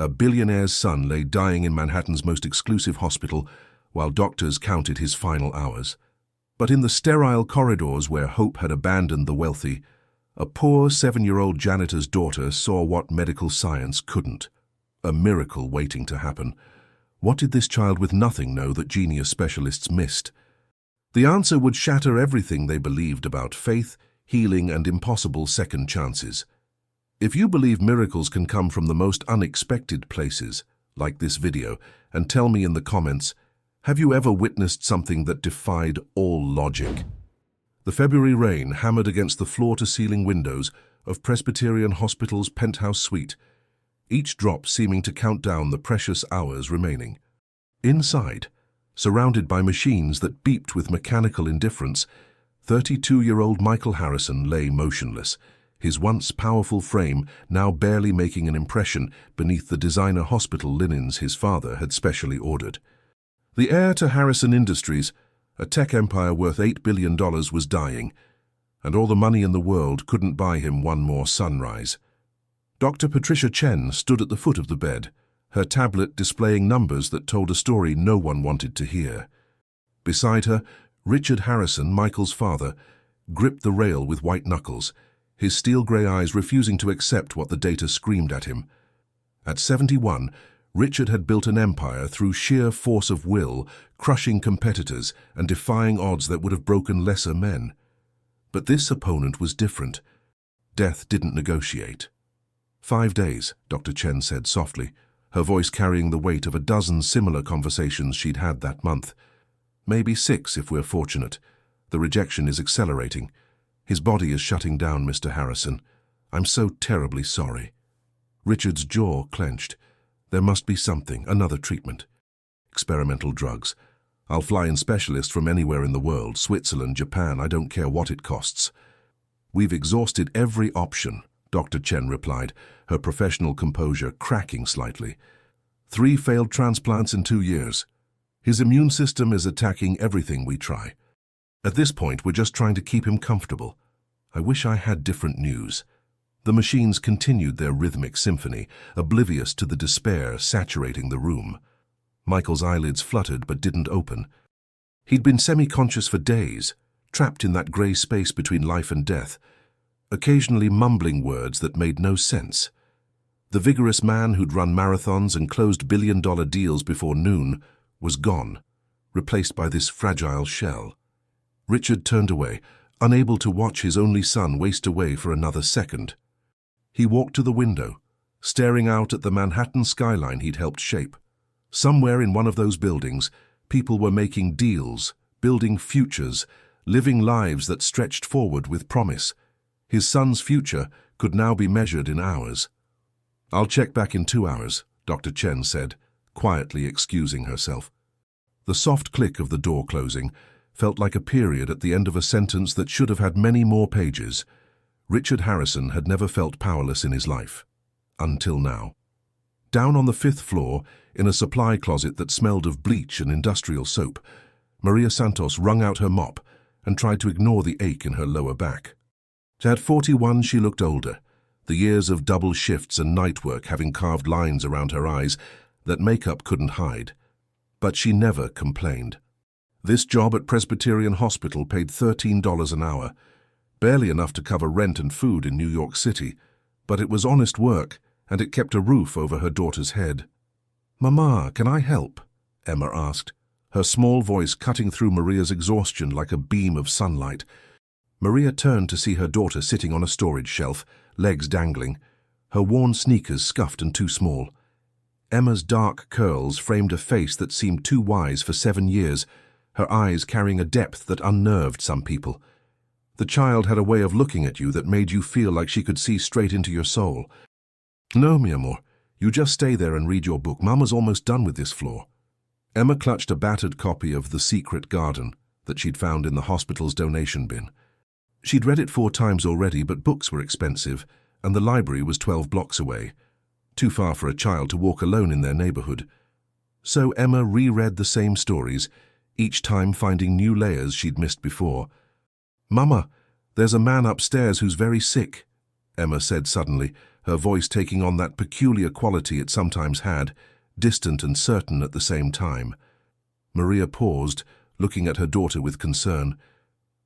A billionaire's son lay dying in Manhattan's most exclusive hospital while doctors counted his final hours. But in the sterile corridors where hope had abandoned the wealthy, a poor 7-year-old janitor's daughter saw what medical science couldn't. A miracle waiting to happen. What did this child with nothing know that genius specialists missed? The answer would shatter everything they believed about faith, healing, and impossible second chances. If you believe miracles can come from the most unexpected places, like this video, and tell me in the comments, have you ever witnessed something that defied all logic? The February rain hammered against the floor-to-ceiling windows of Presbyterian Hospital's penthouse suite, each drop seeming to count down the precious hours remaining. Inside, surrounded by machines that beeped with mechanical indifference, 32-year-old Michael Harrison lay motionless, his once powerful frame now barely making an impression beneath the designer hospital linens his father had specially ordered. The heir to Harrison Industries, a tech empire worth $8 billion, was dying, and all the money in the world couldn't buy him one more sunrise. Dr. Patricia Chen stood at the foot of the bed, her tablet displaying numbers that told a story no one wanted to hear. Beside her, Richard Harrison, Michael's father, gripped the rail with white knuckles, his steel-grey eyes refusing to accept what the data screamed at him. At 71, Richard had built an empire through sheer force of will, crushing competitors and defying odds that would have broken lesser men. But this opponent was different. Death didn't negotiate. 5 days, Dr. Chen said softly, her voice carrying the weight of a dozen similar conversations she'd had that month. Maybe 6 if we're fortunate. The rejection is accelerating. His body is shutting down, Mr. Harrison. I'm so terribly sorry. Richard's jaw clenched. There must be something, another treatment. Experimental drugs. I'll fly in specialists from anywhere in the world, Switzerland, Japan, I don't care what it costs. We've exhausted every option, Dr. Chen replied, her professional composure cracking slightly. 3 failed transplants in 2 years. His immune system is attacking everything we try. At this point, we're just trying to keep him comfortable. I wish I had different news. The machines continued their rhythmic symphony, oblivious to the despair saturating the room. Michael's eyelids fluttered but didn't open. He'd been semi-conscious for days, trapped in that grey space between life and death, occasionally mumbling words that made no sense. The vigorous man who'd run marathons and closed billion-dollar deals before noon was gone, replaced by this fragile shell. Richard turned away, unable to watch his only son waste away for another second. He walked to the window, staring out at the Manhattan skyline he'd helped shape. Somewhere in one of those buildings, people were making deals, building futures, living lives that stretched forward with promise. His son's future could now be measured in hours. "I'll check back in 2 hours," Dr. Chen said, quietly excusing herself. The soft click of the door closing felt like a period at the end of a sentence that should have had many more pages. Richard Harrison had never felt powerless in his life. Until now. Down on the 5th floor, in a supply closet that smelled of bleach and industrial soap, Maria Santos wrung out her mop and tried to ignore the ache in her lower back. At 41, she looked older, the years of double shifts and night work having carved lines around her eyes that makeup couldn't hide. But she never complained. This job at Presbyterian Hospital paid $13 an hour, barely enough to cover rent and food in New York City, but it was honest work, and it kept a roof over her daughter's head. "Mama, can I help?" Emma asked, her small voice cutting through Maria's exhaustion like a beam of sunlight. Maria turned to see her daughter sitting on a storage shelf, legs dangling, her worn sneakers scuffed and too small. Emma's dark curls framed a face that seemed too wise for 7 years, her eyes carrying a depth that unnerved some people. The child had a way of looking at you that made you feel like she could see straight into your soul. "No, mi amor, you just stay there and read your book. Mama's almost done with this floor." Emma clutched a battered copy of The Secret Garden that she'd found in the hospital's donation bin. She'd read it 4 times already, but books were expensive, and the library was 12 blocks away, too far for a child to walk alone in their neighborhood. So Emma reread the same stories, each time finding new layers she'd missed before. "Mama, there's a man upstairs who's very sick," Emma said suddenly, her voice taking on that peculiar quality it sometimes had, distant and certain at the same time. Maria paused, looking at her daughter with concern.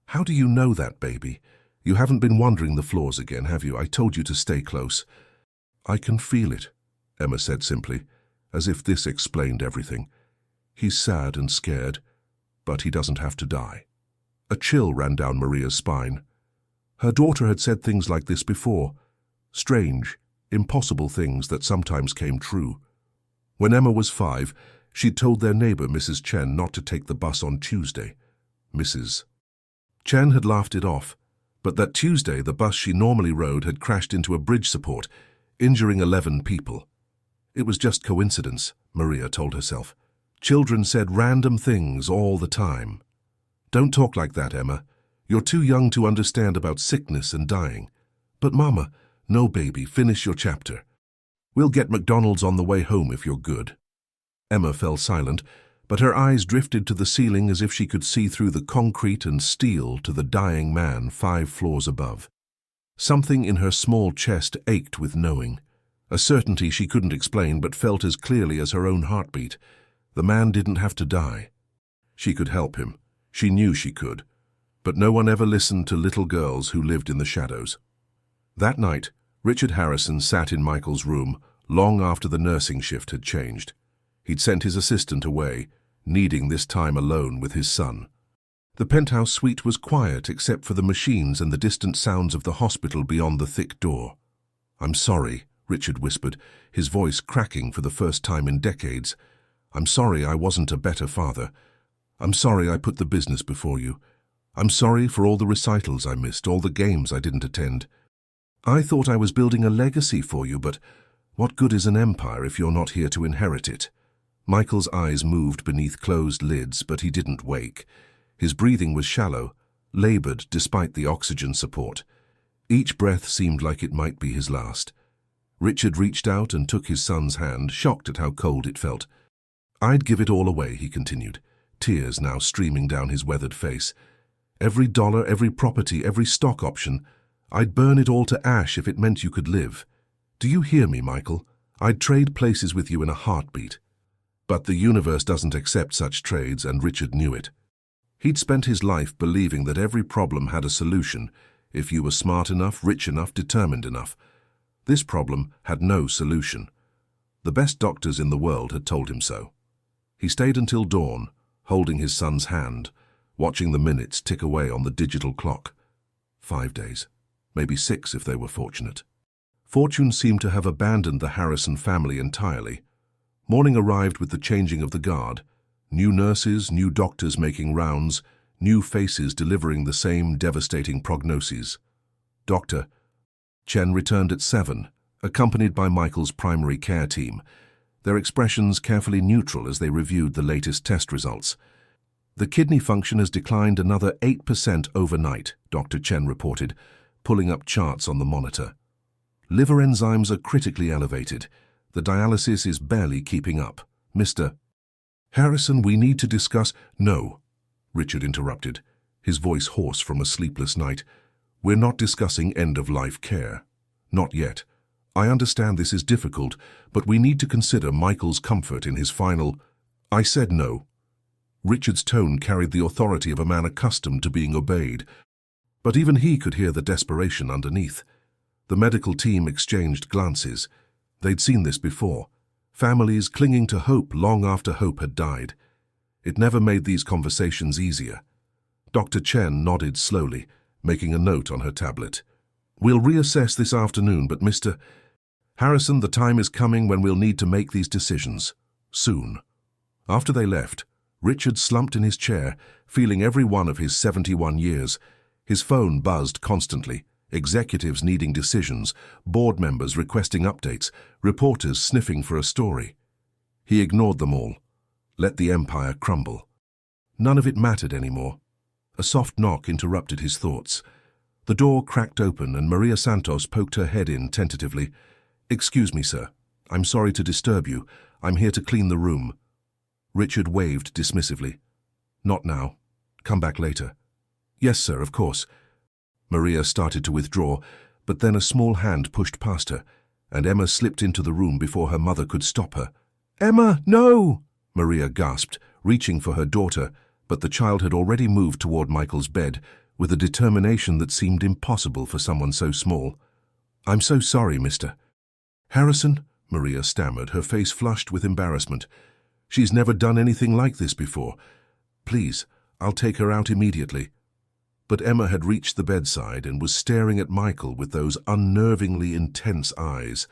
"How do you know that, baby? You haven't been wandering the floors again, have you? I told you to stay close." "I can feel it," Emma said simply, as if this explained everything. "He's sad and scared, but he doesn't have to die." A chill ran down Maria's spine. Her daughter had said things like this before, strange, impossible things that sometimes came true. When Emma was 5, she'd told their neighbor, Mrs. Chen, not to take the bus on Tuesday. Mrs. Chen had laughed it off, but that Tuesday the bus she normally rode had crashed into a bridge support, injuring 11 people. It was just coincidence, Maria told herself. Children said random things all the time. "Don't talk like that, Emma. You're too young to understand about sickness and dying." "But Mama..." "No, baby, finish your chapter. We'll get McDonald's on the way home if you're good." Emma fell silent, but her eyes drifted to the ceiling as if she could see through the concrete and steel to the dying man 5 floors above. Something in her small chest ached with knowing, a certainty she couldn't explain but felt as clearly as her own heartbeat. The man didn't have to die. She could help him. She knew she could. But no one ever listened to little girls who lived in the shadows. That night, Richard Harrison sat in Michael's room long after the nursing shift had changed. He'd sent his assistant away, needing this time alone with his son. The penthouse suite was quiet except for the machines and the distant sounds of the hospital beyond the thick door. "I'm sorry," Richard whispered, his voice cracking for the first time in decades. "I'm sorry I wasn't a better father. I'm sorry I put the business before you. I'm sorry for all the recitals I missed, all the games I didn't attend. I thought I was building a legacy for you, but what good is an empire if you're not here to inherit it?" Michael's eyes moved beneath closed lids, but he didn't wake. His breathing was shallow, labored despite the oxygen support. Each breath seemed like it might be his last. Richard reached out and took his son's hand, shocked at how cold it felt. "I'd give it all away," he continued, tears now streaming down his weathered face. "Every dollar, every property, every stock option. I'd burn it all to ash if it meant you could live. Do you hear me, Michael? I'd trade places with you in a heartbeat." But the universe doesn't accept such trades, and Richard knew it. He'd spent his life believing that every problem had a solution, if you were smart enough, rich enough, determined enough. This problem had no solution. The best doctors in the world had told him so. He stayed until dawn, holding his son's hand, watching the minutes tick away on the digital clock. 5 days, maybe 6 if they were fortunate. Fortune seemed to have abandoned the Harrison family entirely. Morning arrived with the changing of the guard. New nurses, new doctors making rounds, new faces delivering the same devastating prognoses. Dr. Chen returned at 7, accompanied by Michael's primary care team, their expressions carefully neutral as they reviewed the latest test results. "The kidney function has declined another 8% overnight," Dr. Chen reported, pulling up charts on the monitor. "Liver enzymes are critically elevated. The dialysis is barely keeping up. Mr. Harrison, we need to discuss—" "No," Richard interrupted, his voice hoarse from a sleepless night. "We're not discussing end-of-life care. Not yet. I understand this is difficult, but we need to consider Michael's comfort in his final—" "I said no." Richard's tone carried the authority of a man accustomed to being obeyed. But even he could hear the desperation underneath. The medical team exchanged glances. They'd seen this before. Families clinging to hope long after hope had died. It never made these conversations easier. Dr. Chen nodded slowly, making a note on her tablet. "We'll reassess this afternoon, but Mr. Harrison, the time is coming when we'll need to make these decisions. Soon." After they left, Richard slumped in his chair, feeling every one of his 71 years. His phone buzzed constantly. Executives needing decisions, board members requesting updates, reporters sniffing for a story. He ignored them all. Let the empire crumble. None of it mattered anymore. A soft knock interrupted his thoughts. The door cracked open and Maria Santos poked her head in tentatively. "Excuse me, sir. I'm sorry to disturb you. I'm here to clean the room." Richard waved dismissively. "Not now. Come back later." "Yes, sir, of course." Maria started to withdraw, but then a small hand pushed past her. and Emma slipped into the room before her mother could stop her. "Emma, no!" Maria gasped, reaching for her daughter, but the child had already moved toward Michael's bed with a determination that seemed impossible for someone so small. "I'm so sorry, Mr. Harrison," Maria stammered, her face flushed with embarrassment. "She's never done anything like this before. Please, I'll take her out immediately." But Emma had reached the bedside and was staring at Michael with those unnervingly intense eyes.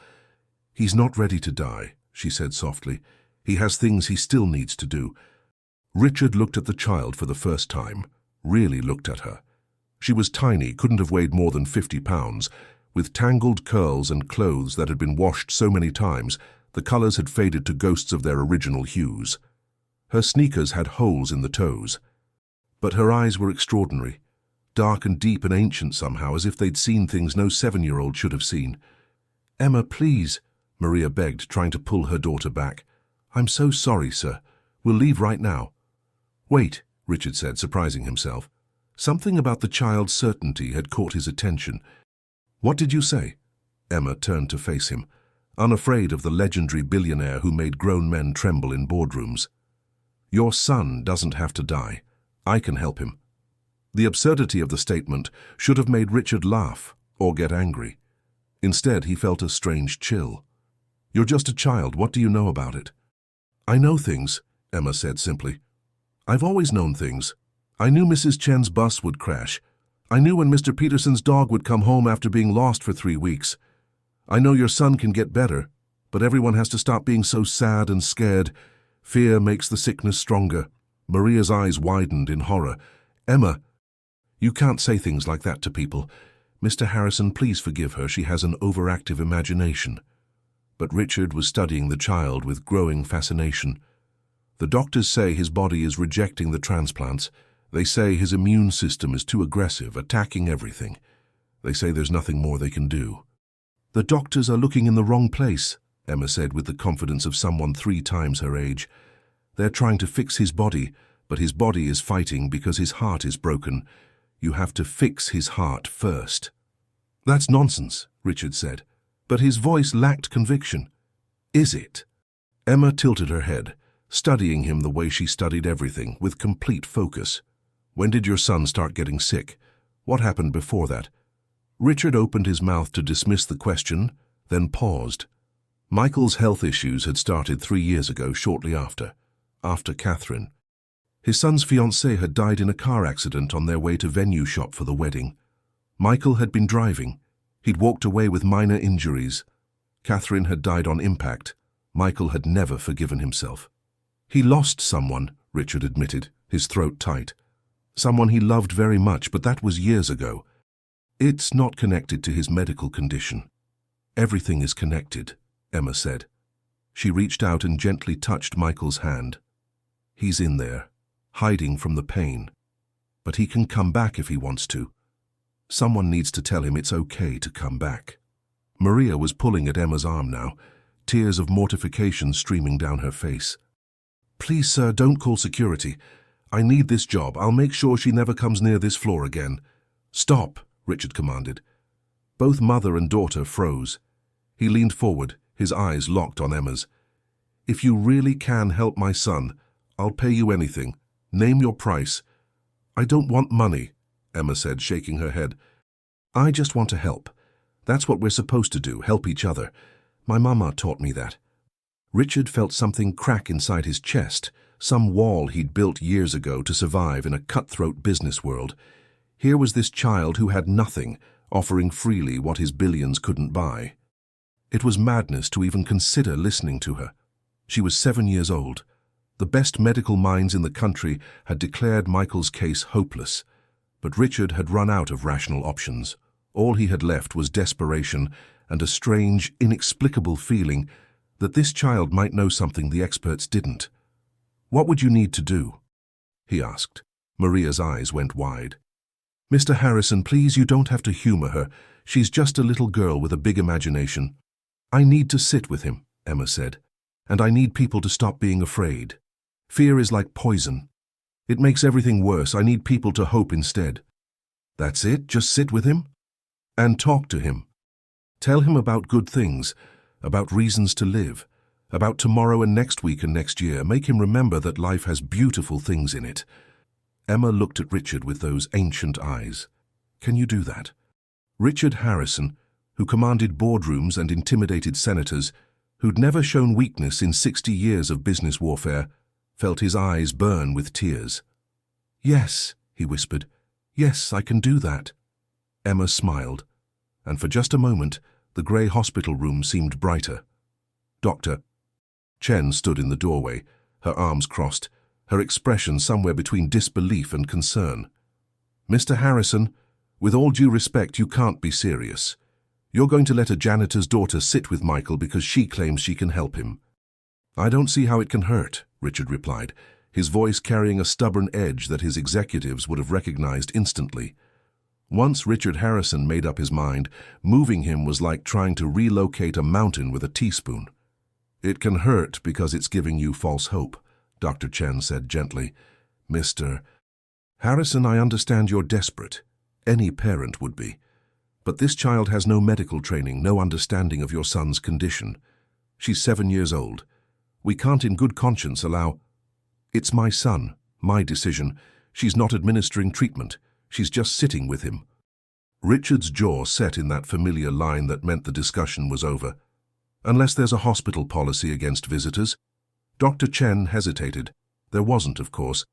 "He's not ready to die," she said softly. "He has things he still needs to do." Richard looked at the child for the first time, really looked at her. She was tiny, couldn't have weighed more than 50 pounds, with tangled curls and clothes that had been washed so many times, the colors had faded to ghosts of their original hues. Her sneakers had holes in the toes. But her eyes were extraordinary, dark and deep and ancient somehow, as if they'd seen things no 7-year-old should have seen. "Emma, please," Maria begged, trying to pull her daughter back. "I'm so sorry, sir. We'll leave right now." "Wait," Richard said, surprising himself. Something about the child's certainty had caught his attention. "What did you say?" Emma turned to face him, unafraid of the legendary billionaire who made grown men tremble in boardrooms. "Your son doesn't have to die. I can help him." The absurdity of the statement should have made Richard laugh or get angry. Instead, he felt a strange chill. "You're just a child. What do you know about it?" "I know things," Emma said simply. "I've always known things. I knew Mrs. Chen's bus would crash. I knew when Mr. Peterson's dog would come home after being lost for 3 weeks. I know your son can get better, but everyone has to stop being so sad and scared. Fear makes the sickness stronger." Maria's eyes widened in horror. "Emma, you can't say things like that to people. Mr. Harrison, please forgive her. She has an overactive imagination." But Richard was studying the child with growing fascination. "The doctors say his body is rejecting the transplants. They say his immune system is too aggressive, attacking everything. They say there's nothing more they can do." "The doctors are looking in the wrong place," Emma said with the confidence of someone 3 times her age. "They're trying to fix his body, but his body is fighting because his heart is broken. You have to fix his heart first." "That's nonsense," Richard said, but his voice lacked conviction. "Is it?" Emma tilted her head, studying him the way she studied everything, with complete focus. "When did your son start getting sick? What happened before that?" Richard opened his mouth to dismiss the question, then paused. Michael's health issues had started 3 years ago, shortly after Catherine. His son's fiancée had died in a car accident on their way to venue shop for the wedding. Michael had been driving. He'd walked away with minor injuries. Catherine had died on impact. Michael had never forgiven himself. "He lost someone," Richard admitted, his throat tight. "Someone he loved very much, but that was years ago. It's not connected to his medical condition." "Everything is connected," Emma said. She reached out and gently touched Michael's hand. "He's in there, hiding from the pain. But he can come back if he wants to. Someone needs to tell him it's okay to come back." Maria was pulling at Emma's arm now, tears of mortification streaming down her face. "Please, sir, don't call security. I need this job. I'll make sure she never comes near this floor again." "Stop," Richard commanded. Both mother and daughter froze. He leaned forward, his eyes locked on Emma's. "If you really can help my son, I'll pay you anything. Name your price." "I don't want money," Emma said, shaking her head. "I just want to help. That's what we're supposed to do, help each other. My mama taught me that." Richard felt something crack inside his chest, some wall he'd built years ago to survive in a cutthroat business world. Here was this child who had nothing, offering freely what his billions couldn't buy. It was madness to even consider listening to her. She was 7 years old. The best medical minds in the country had declared Michael's case hopeless. But Richard had run out of rational options. All he had left was desperation and a strange, inexplicable feeling that this child might know something the experts didn't. "What would you need to do?" he asked. Maria's eyes went wide. "Mr. Harrison, please, you don't have to humor her. She's just a little girl with a big imagination." "I need to sit with him," Emma said, "and I need people to stop being afraid. Fear is like poison. It makes everything worse. I need people to hope instead." "That's it? Just sit with him?" "And talk to him. Tell him about good things, about reasons to live, about tomorrow and next week and next year. Make him remember that life has beautiful things in it. Emma looked at Richard with those ancient eyes. Can you do that? Richard Harrison, who commanded boardrooms and intimidated senators, who'd never shown weakness in 60 years of business warfare, felt his eyes burn with tears. Yes, he whispered. Yes, I can do that. Emma smiled, and for just a moment, the grey hospital room seemed brighter. Doctor. Chen stood in the doorway, her arms crossed, her expression somewhere between disbelief and concern. Mr. Harrison, with all due respect, you can't be serious. You're going to let a janitor's daughter sit with Michael because she claims she can help him. I don't see how it can hurt, Richard replied, his voice carrying a stubborn edge that his executives would have recognized instantly. Once Richard Harrison made up his mind, moving him was like trying to relocate a mountain with a teaspoon. It can hurt because it's giving you false hope, Dr. Chen said gently. Mr. Harrison, I understand you're desperate. Any parent would be. But this child has no medical training, no understanding of your son's condition. She's 7 years old. We can't in good conscience allow... It's my son, my decision. She's not administering treatment. She's just sitting with him. Richard's jaw set in that familiar line that meant the discussion was over. Unless there's a hospital policy against visitors. Dr. Chen hesitated. There wasn't, of course.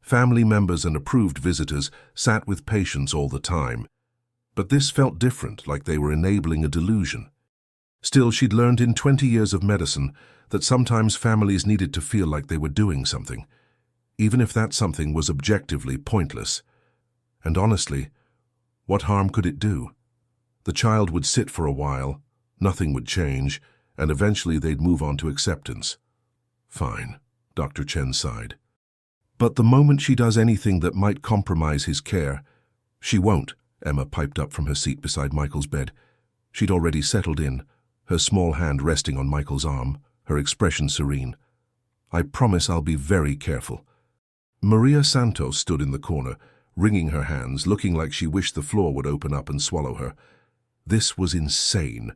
Family members and approved visitors sat with patients all the time. But this felt different, like they were enabling a delusion. Still, she'd learned in 20 years of medicine that sometimes families needed to feel like they were doing something, even if that something was objectively pointless. And honestly, what harm could it do? The child would sit for a while, nothing would change, and eventually they'd move on to acceptance. Fine, Dr. Chen sighed. But the moment she does anything that might compromise his care, she won't, Emma piped up from her seat beside Michael's bed. She'd already settled in, her small hand resting on Michael's arm, her expression serene. I promise I'll be very careful. Maria Santos stood in the corner, wringing her hands, looking like she wished the floor would open up and swallow her. This was insane.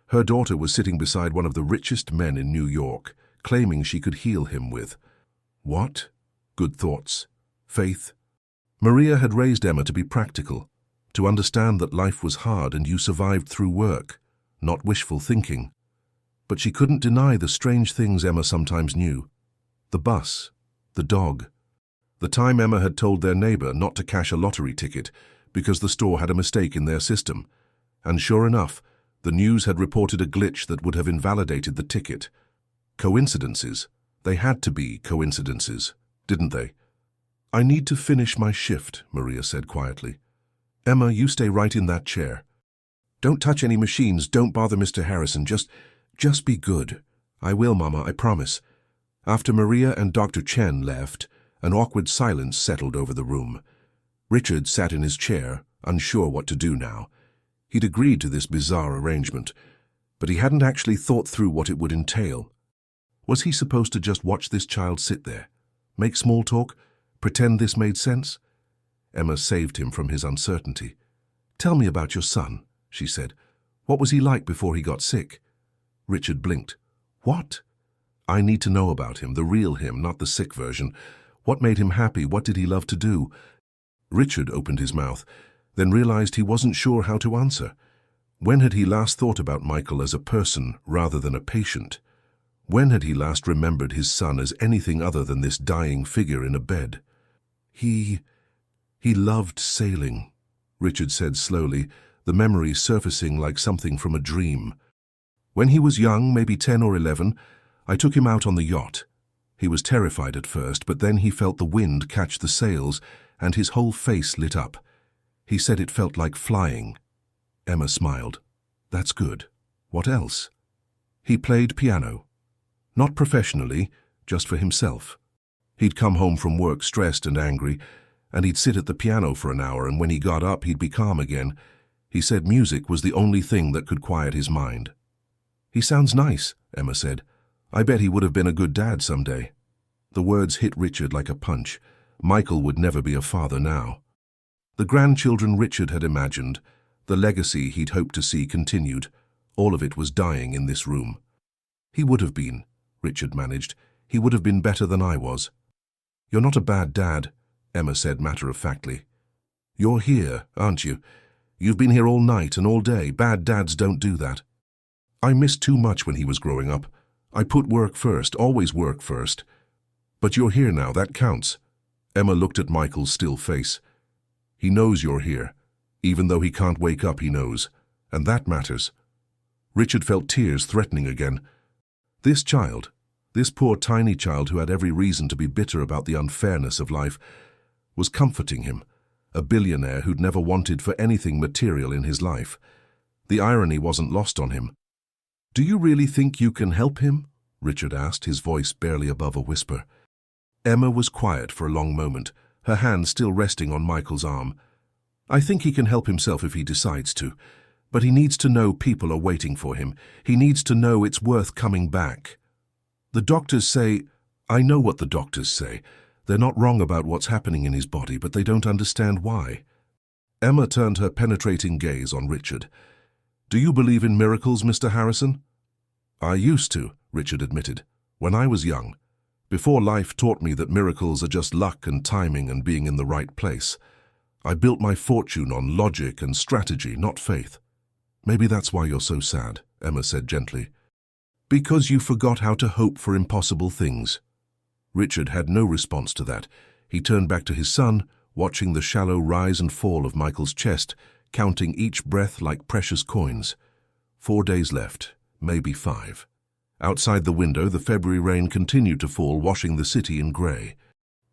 Her daughter was sitting beside one of the richest men in New York, claiming she could heal him with... What? Good thoughts? Faith? Maria had raised Emma to be practical, to understand that life was hard and you survived through work, not wishful thinking. But she couldn't deny the strange things Emma sometimes knew. The bus, the dog, the time Emma had told their neighbor not to cash a lottery ticket because the store had a mistake in their system. And sure enough, the news had reported a glitch that would have invalidated the ticket. Coincidences. They had to be coincidences, didn't they? I need to finish my shift, Maria said quietly. Emma, you stay right in that chair. Don't touch any machines, don't bother Mr. Harrison, just be good. I will, Mama, I promise. After Maria and Dr. Chen left, an awkward silence settled over the room. Richard sat in his chair, unsure what to do now. He'd agreed to this bizarre arrangement, but he hadn't actually thought through what it would entail. Was he supposed to just watch this child sit there? Make small talk? Pretend this made sense? Emma saved him from his uncertainty. Tell me about your son, she said. What was he like before he got sick? Richard blinked. What? I need to know about him, the real him, not the sick version. What made him happy? What did he love to do? Richard opened his mouth, then realized he wasn't sure how to answer. When had he last thought about Michael as a person rather than a patient? When had he last remembered his son as anything other than this dying figure in a bed? He loved sailing, Richard said slowly, the memory surfacing like something from a dream. When he was young, maybe 10 or 11, I took him out on the yacht. He was terrified at first, but then he felt the wind catch the sails, and his whole face lit up. He said it felt like flying. Emma smiled. That's good. What else? He played piano. Not professionally, just for himself. He'd come home from work stressed and angry, and he'd sit at the piano for an hour, and when he got up, he'd be calm again. He said music was the only thing that could quiet his mind. He sounds nice, Emma said. I bet he would have been a good dad someday. The words hit Richard like a punch. Michael would never be a father now. The grandchildren Richard had imagined, the legacy he'd hoped to see continued, All of it was dying in this room. He would have been, Richard managed. He would have been better than I was. You're not a bad dad, Emma said matter-of-factly. You're here, aren't you? You've been here all night and all day. Bad dads don't do that. I missed too much when he was growing up. I put work first, always work first. But you're here now, that counts. Emma looked at Michael's still face. He knows you're here. Even though he can't wake up, he knows. And that matters. Richard felt tears threatening again. This child, this poor tiny child who had every reason to be bitter about the unfairness of life, was comforting him, a billionaire who'd never wanted for anything material in his life. The irony wasn't lost on him. Do you really think you can help him? Richard asked, his voice barely above a whisper. Emma was quiet for a long moment, her hand still resting on Michael's arm. I think he can help himself if he decides to, but he needs to know people are waiting for him. He needs to know it's worth coming back. The doctors say, I know what the doctors say. They're not wrong about what's happening in his body, but they don't understand why. Emma turned her penetrating gaze on Richard. Do you believe in miracles, Mr. Harrison? I used to, Richard admitted, when I was young, before life taught me that miracles are just luck and timing and being in the right place. I built my fortune on logic and strategy, not faith. Maybe that's why you're so sad, Emma said gently. Because you forgot how to hope for impossible things. Richard had no response to that. He turned back to his son, watching the shallow rise and fall of Michael's chest, counting each breath like precious coins. 4 days left, maybe 5. Outside the window, the February rain continued to fall, washing the city in grey.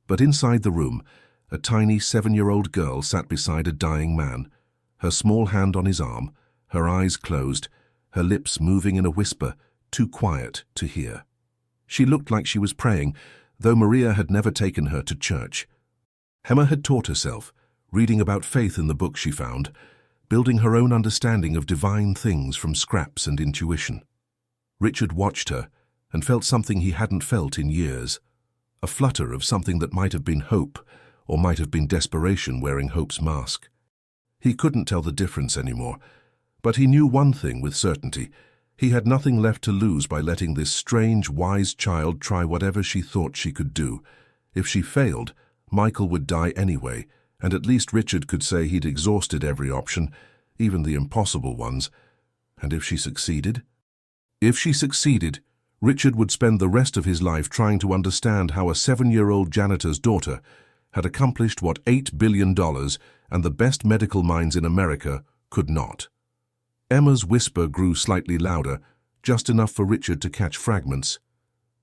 But inside the room, a tiny 7-year-old girl sat beside a dying man, her small hand on his arm, her eyes closed, her lips moving in a whisper, too quiet to hear. She looked like she was praying, though Maria had never taken her to church. Emma had taught herself, reading about faith in the books she found, building her own understanding of divine things from scraps and intuition. Richard watched her and felt something he hadn't felt in years, a flutter of something that might have been hope or might have been desperation wearing hope's mask. He couldn't tell the difference anymore, but he knew one thing with certainty. He had nothing left to lose by letting this strange, wise child try whatever she thought she could do. If she failed, Michael would die anyway, and at least Richard could say he'd exhausted every option, even the impossible ones. And if she succeeded? If she succeeded, Richard would spend the rest of his life trying to understand how a 7-year-old janitor's daughter had accomplished what $8 billion and the best medical minds in America could not. Emma's whisper grew slightly louder, just enough for Richard to catch fragments.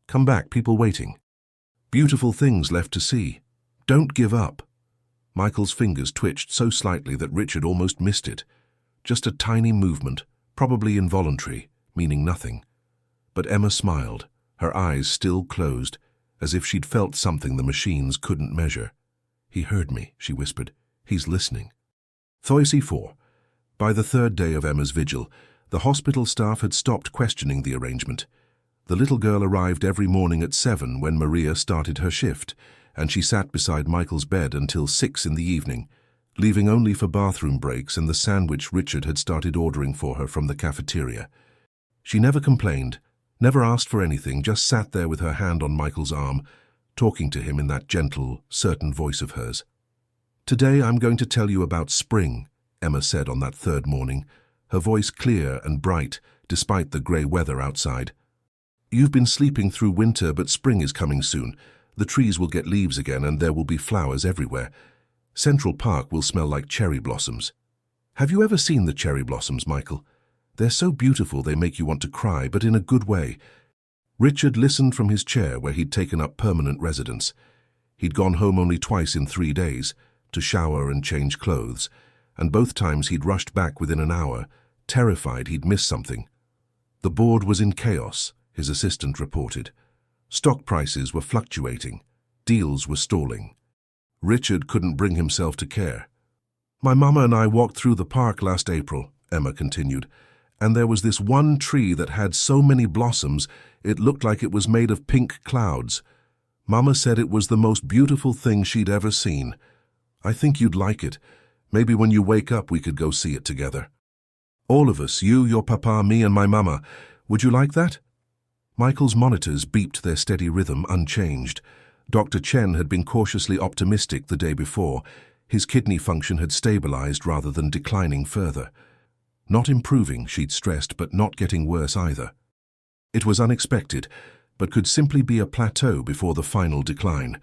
Come back, people waiting. Beautiful things left to see. Don't give up. Michael's fingers twitched so slightly that Richard almost missed it. Just a tiny movement, probably involuntary, meaning nothing. But Emma smiled, her eyes still closed, as if she'd felt something the machines couldn't measure. He heard me, she whispered. He's listening. Thoise 4. By the 3rd day of Emma's vigil, the hospital staff had stopped questioning the arrangement. The little girl arrived every morning at 7 when Maria started her shift, and she sat beside Michael's bed until 6 in the evening, leaving only for bathroom breaks and the sandwich Richard had started ordering for her from the cafeteria. She never complained, never asked for anything, just sat there with her hand on Michael's arm, talking to him in that gentle, certain voice of hers. Today I'm going to tell you about spring, Emma said on that 3rd morning, her voice clear and bright despite the grey weather outside. You've been sleeping through winter, but spring is coming soon. The trees will get leaves again and there will be flowers everywhere. Central Park will smell like cherry blossoms. Have you ever seen the cherry blossoms, Michael? They're so beautiful they make you want to cry, but in a good way. Richard listened from his chair where he'd taken up permanent residence. He'd gone home only twice in 3 days, to shower and change clothes, and both times he'd rushed back within an hour, terrified he'd missed something. The board was in chaos, his assistant reported. Stock prices were fluctuating. Deals were stalling. Richard couldn't bring himself to care. My mama and I walked through the park last April, Emma continued, and there was this one tree that had so many blossoms it looked like it was made of pink clouds. Mama said it was the most beautiful thing she'd ever seen. I think you'd like it. Maybe when you wake up we could go see it together. All of us, you, your papa, me and my mama. Would you like that? Michael's monitors beeped their steady rhythm unchanged. Dr. Chen had been cautiously optimistic the day before. His kidney function had stabilized rather than declining further. Not improving, she'd stressed, but not getting worse either. It was unexpected, but could simply be a plateau before the final decline.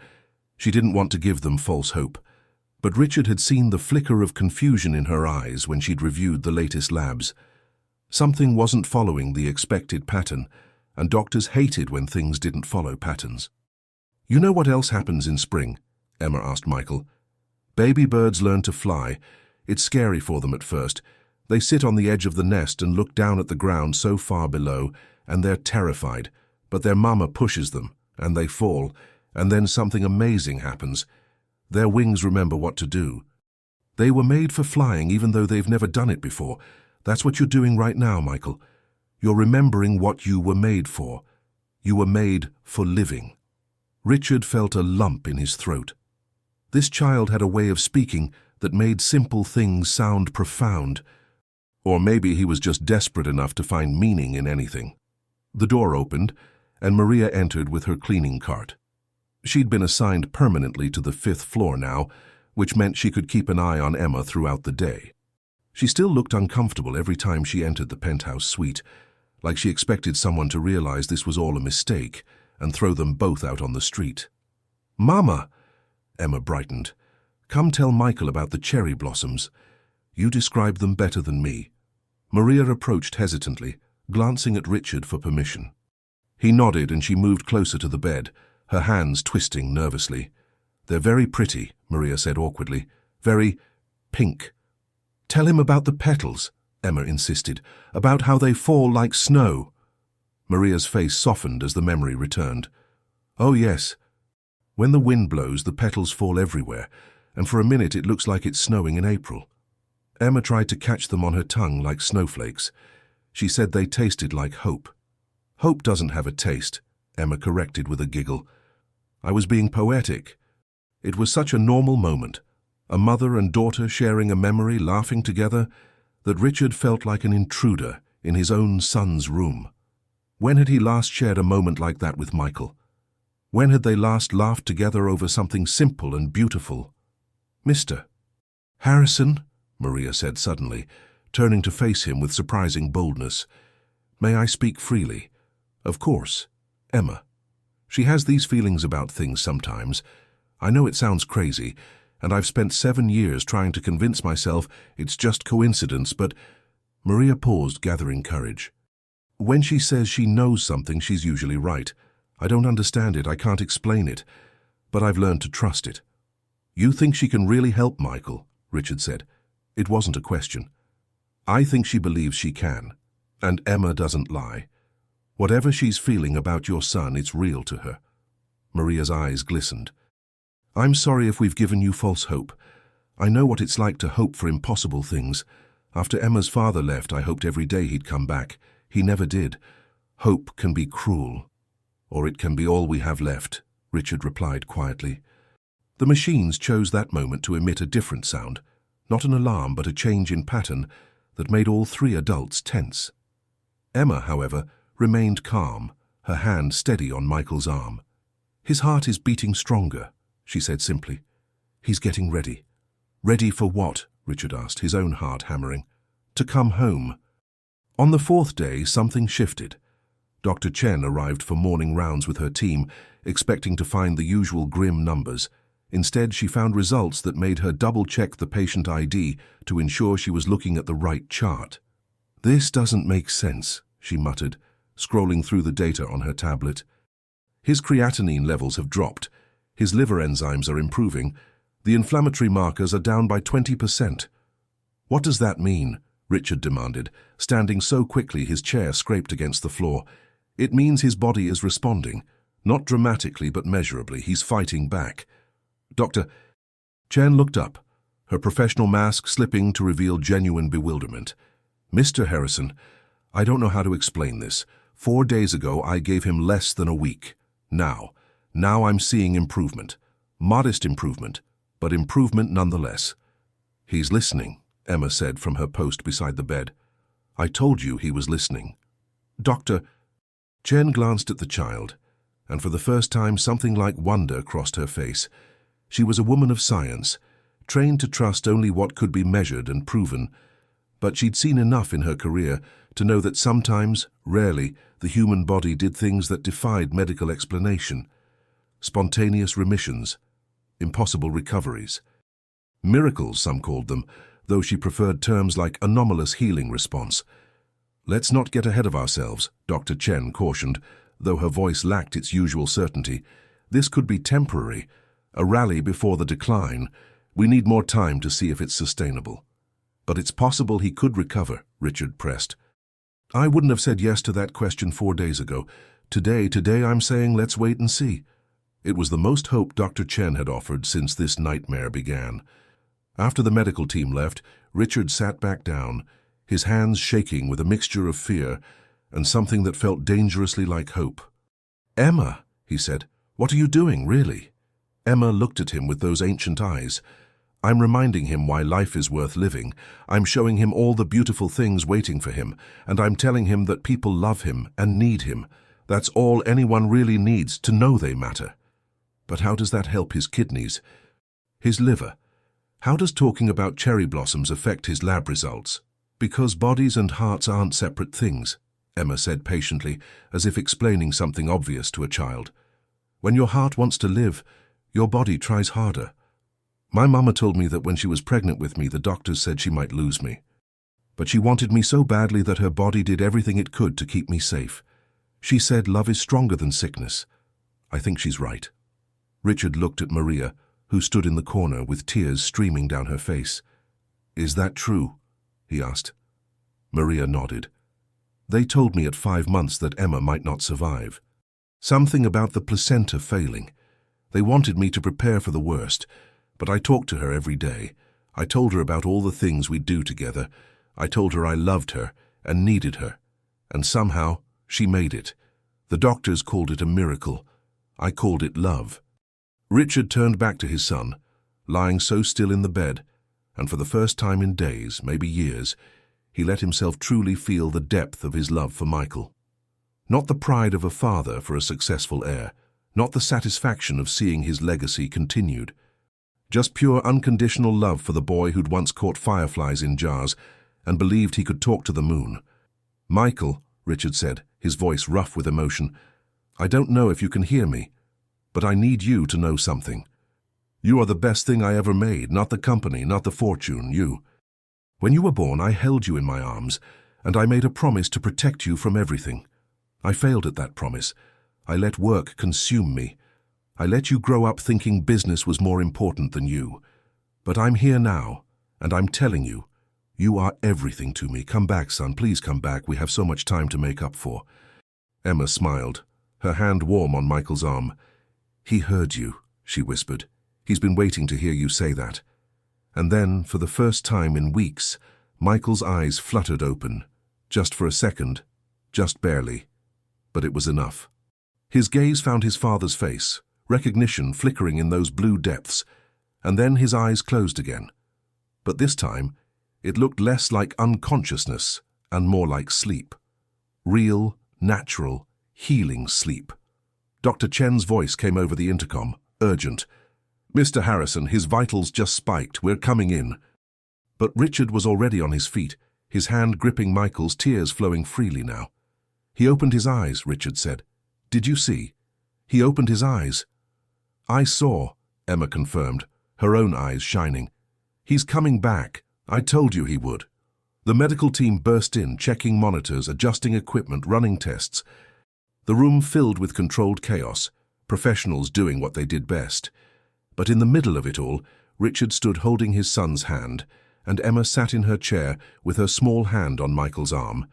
She didn't want to give them false hope. But Richard had seen the flicker of confusion in her eyes when she'd reviewed the latest labs. Something wasn't following the expected pattern, and doctors hated when things didn't follow patterns. You know what else happens in spring? Emma asked Michael. Baby birds learn to fly. It's scary for them at first. They sit on the edge of the nest and look down at the ground so far below, and they're terrified. But their mama pushes them, and they fall, and then something amazing happens. Their wings remember what to do. They were made for flying even though they've never done it before. That's what you're doing right now, Michael. You're remembering what you were made for. You were made for living. Richard felt a lump in his throat. This child had a way of speaking that made simple things sound profound. Or maybe he was just desperate enough to find meaning in anything. The door opened, and Maria entered with her cleaning cart. She'd been assigned permanently to the 5th floor now, which meant she could keep an eye on Emma throughout the day. She still looked uncomfortable every time she entered the penthouse suite, like she expected someone to realize this was all a mistake and throw them both out on the street. "Mama!" Emma brightened. "Come tell Michael about the cherry blossoms. You described them better than me." Maria approached hesitantly, glancing at Richard for permission. He nodded and she moved closer to the bed, her hands twisting nervously. "They're very pretty," Maria said awkwardly. "Very pink." "Tell him about the petals," Emma insisted, "about how they fall like snow." Maria's face softened as the memory returned. "Oh yes. When the wind blows, the petals fall everywhere, and for a minute it looks like it's snowing in April." Emma tried to catch them on her tongue like snowflakes. She said they tasted like hope. "Hope doesn't have a taste," Emma corrected with a giggle. "I was being poetic. It was such a normal moment, a mother and daughter sharing a memory, laughing together, that Richard felt like an intruder in his own son's room. When had he last shared a moment like that with Michael? When had they last laughed together over something simple and beautiful? "Mr. Harrison," Maria said suddenly, turning to face him with surprising boldness. "May I speak freely?" "Of course. Emma. She has these feelings about things sometimes. I know it sounds crazy, and I've spent 7 years trying to convince myself it's just coincidence, but—" Maria paused, gathering courage. "When she says she knows something, she's usually right. I don't understand it, I can't explain it, but I've learned to trust it." "You think she can really help Michael?" Richard said. It wasn't a question. "I think she believes she can, and Emma doesn't lie. Whatever she's feeling about your son, it's real to her." Maria's eyes glistened. "I'm sorry if we've given you false hope. I know what it's like to hope for impossible things. After Emma's father left, I hoped every day he'd come back. He never did. Hope can be cruel. Or it can be all we have left," Richard replied quietly. The machines chose that moment to emit a different sound, not an alarm but a change in pattern that made all 3 adults tense. Emma, however, remained calm, her hand steady on Michael's arm. "His heart is beating stronger," she said simply. "He's getting ready." "Ready for what?" Richard asked, his own heart hammering. "To come home." On the 4th day, something shifted. Dr. Chen arrived for morning rounds with her team, expecting to find the usual grim numbers. Instead, she found results that made her double-check the patient ID to ensure she was looking at the right chart. "This doesn't make sense," she muttered, scrolling through the data on her tablet. "His creatinine levels have dropped. His liver enzymes are improving. The inflammatory markers are down by 20%. "What does that mean?" Richard demanded, standing so quickly his chair scraped against the floor. "It means his body is responding. Not dramatically, but measurably. He's fighting back." "Dr." Chen looked up, her professional mask slipping to reveal genuine bewilderment. "Mr. Harrison, I don't know how to explain this. 4 days ago, I gave him less than a week. Now I'm seeing improvement. Modest improvement, but improvement nonetheless." "He's listening," Emma said from her post beside the bed. I told you he was listening. Doctor, Chen glanced at the child, and for the first time something like wonder crossed her face. She was a woman of science, trained to trust only what could be measured and proven, but she'd seen enough in her career to know that sometimes, rarely, the human body did things that defied medical explanation. Spontaneous remissions, impossible recoveries. Miracles, some called them, though she preferred terms like anomalous healing response. Let's not get ahead of ourselves, Dr. Chen cautioned, though her voice lacked its usual certainty. This could be temporary, a rally before the decline. We need more time to see if it's sustainable. But it's possible he could recover, Richard pressed. I wouldn't have said yes to that question 4 days ago. Today I'm saying let's wait and see. It was the most hope Dr. Chen had offered since this nightmare began. After the medical team left, Richard sat back down, his hands shaking with a mixture of fear and something that felt dangerously like hope. Emma, he said, what are you doing, really? Emma looked at him with those ancient eyes. I'm reminding him why life is worth living. I'm showing him all the beautiful things waiting for him, and I'm telling him that people love him and need him. That's all anyone really needs, to know they matter. But how does that help his kidneys? His liver? How does talking about cherry blossoms affect his lab results? Because bodies and hearts aren't separate things, Emma said patiently, as if explaining something obvious to a child. When your heart wants to live, your body tries harder. My mama told me that when she was pregnant with me, the doctors said she might lose me. But she wanted me so badly that her body did everything it could to keep me safe. She said love is stronger than sickness. I think she's right. Richard looked at Maria, who stood in the corner with tears streaming down her face. Is that true? He asked. Maria nodded. They told me at 5 months that Emma might not survive. Something about the placenta failing. They wanted me to prepare for the worst, but I talked to her every day. I told her about all the things we'd do together. I told her I loved her and needed her. And somehow, she made it. The doctors called it a miracle. I called it love. Richard turned back to his son, lying so still in the bed, and for the first time in days, maybe years, he let himself truly feel the depth of his love for Michael. Not the pride of a father for a successful heir, not the satisfaction of seeing his legacy continued. Just pure unconditional love for the boy who'd once caught fireflies in jars and believed he could talk to the moon. Michael, Richard said, his voice rough with emotion, I don't know if you can hear me, but I need you to know something. You are the best thing I ever made, not the company, not the fortune, you. When you were born, I held you in my arms, and I made a promise to protect you from everything. I failed at that promise. I let work consume me. I let you grow up thinking business was more important than you. But I'm here now, and I'm telling you, you are everything to me. Come back, son, please come back. We have so much time to make up for. Emma smiled, her hand warm on Michael's arm. He heard you, she whispered. He's been waiting to hear you say that. And then, for the first time in weeks, Michael's eyes fluttered open. Just for a second, just barely. But it was enough. His gaze found his father's face, recognition flickering in those blue depths, and then his eyes closed again. But this time, it looked less like unconsciousness and more like sleep. Real, natural, healing sleep. Dr. Chen's voice came over the intercom, urgent. Mr. Harrison, his vitals just spiked. We're coming in. But Richard was already on his feet, his hand gripping Michael's, tears flowing freely now. He opened his eyes, Richard said. Did you see? He opened his eyes. I saw, Emma confirmed, her own eyes shining. He's coming back. I told you he would. The medical team burst in, checking monitors, adjusting equipment, running tests. The room filled with controlled chaos, professionals doing what they did best. But in the middle of it all, Richard stood holding his son's hand, and Emma sat in her chair with her small hand on Michael's arm,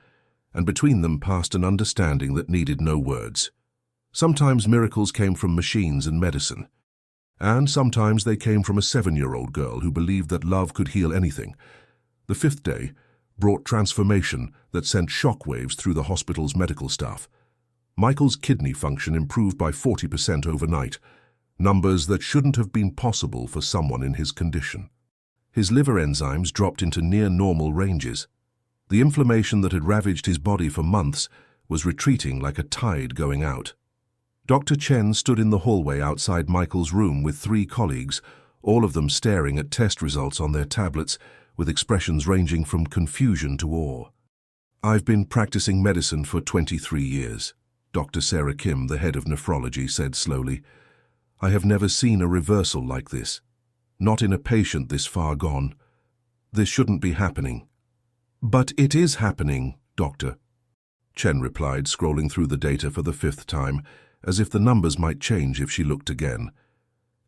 and between them passed an understanding that needed no words. Sometimes miracles came from machines and medicine, and sometimes they came from a 7-year-old girl who believed that love could heal anything. The 5th day brought transformation that sent shockwaves through the hospital's medical staff. Michael's kidney function improved by 40% overnight, numbers that shouldn't have been possible for someone in his condition. His liver enzymes dropped into near-normal ranges. The inflammation that had ravaged his body for months was retreating like a tide going out. Dr. Chen stood in the hallway outside Michael's room with 3 colleagues, all of them staring at test results on their tablets with expressions ranging from confusion to awe. "I've been practicing medicine for 23 years, Dr. Sarah Kim, the head of nephrology, said slowly. "I have never seen a reversal like this. Not in a patient this far gone. This shouldn't be happening." "But it is happening, Doctor," Chen replied, scrolling through the data for the 5th time, as if the numbers might change if she looked again.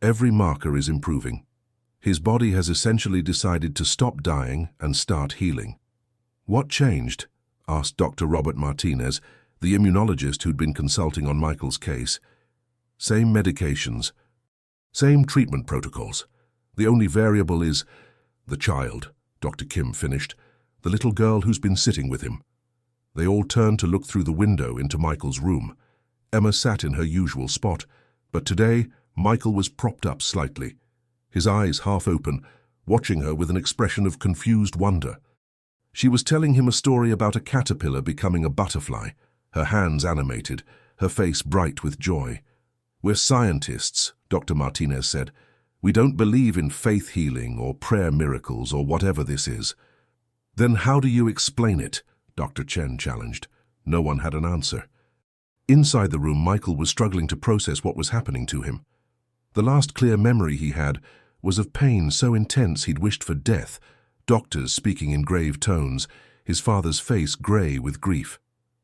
"Every marker is improving. His body has essentially decided to stop dying and start healing." "What changed?" asked Dr. Robert Martinez, the immunologist who'd been consulting on Michael's case. "Same medications, same treatment protocols. The only variable is the child," Dr. Kim finished, "the little girl who's been sitting with him." They all turned to look through the window into Michael's room. Emma sat in her usual spot, but today Michael was propped up slightly, his eyes half open, watching her with an expression of confused wonder. She was telling him a story about a caterpillar becoming a butterfly, her hands animated, her face bright with joy. "We're scientists," Dr. Martinez said. "We don't believe in faith healing or prayer miracles or whatever this is." "Then how do you explain it?" Dr. Chen challenged. No one had an answer. Inside the room, Michael was struggling to process what was happening to him. The last clear memory he had was of pain so intense he'd wished for death, doctors speaking in grave tones, his father's face grey with grief.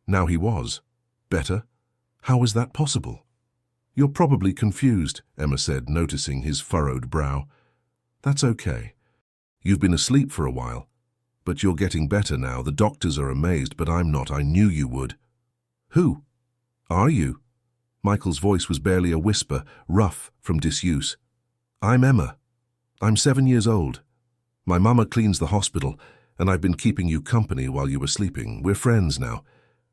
Now he was better. How was that possible? "You're probably confused," Emma said, noticing his furrowed brow. "That's okay. You've been asleep for a while. But you're getting better now. The doctors are amazed, but I'm not. I knew you would." "Who are you?" Michael's voice was barely a whisper, rough from disuse. "I'm Emma. I'm 7 years old. My mama cleans the hospital, and I've been keeping you company while you were sleeping. We're friends now.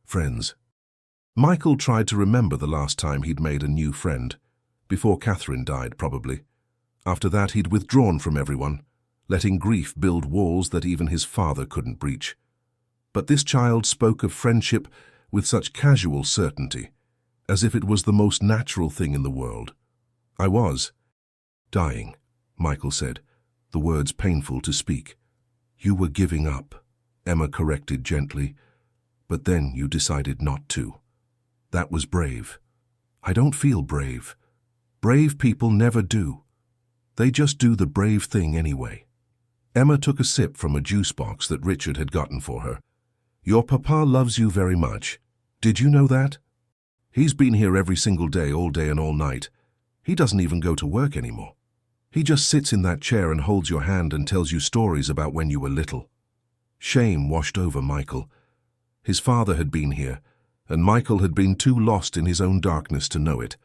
Friends." Michael tried to remember the last time he'd made a new friend. Before Catherine died, probably. After that, he'd withdrawn from everyone, letting grief build walls that even his father couldn't breach. But this child spoke of friendship with such casual certainty, as if it was the most natural thing in the world. "I was dying," Michael said, the words painful to speak. "You were giving up," Emma corrected gently, "but then you decided not to. That was brave." "I don't feel brave. Brave people never do. They just do the brave thing anyway." Emma took a sip from a juice box that Richard had gotten for her. "Your papa loves you very much. Did you know that? He's been here every single day, all day and all night. He doesn't even go to work anymore. He just sits in that chair and holds your hand and tells you stories about when you were little." Shame washed over Michael. His father had been here, and Michael had been too lost in his own darkness to know it.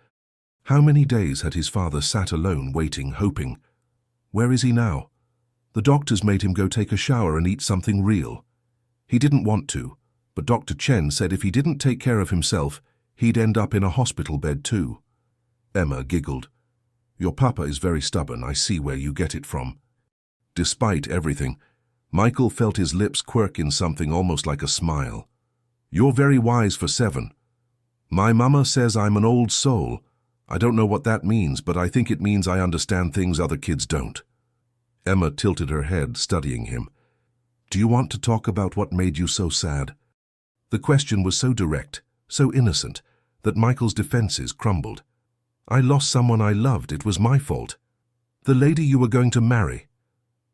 How many days had his father sat alone, waiting, hoping? Where is he now? The doctors made him go take a shower and eat something real. He didn't want to, but Dr. Chen said if he didn't take care of himself, he'd end up in a hospital bed too. Emma giggled. "Your papa is very stubborn. I see where you get it from." Despite everything, Michael felt his lips quirk in something almost like a smile. "You're very wise for 7. My mama says I'm an old soul. I don't know what that means, but I think it means I understand things other kids don't." Emma tilted her head, studying him. "Do you want to talk about what made you so sad?" The question was so direct, so innocent, that Michael's defenses crumbled. "I lost someone I loved. It was my fault." "The lady you were going to marry?"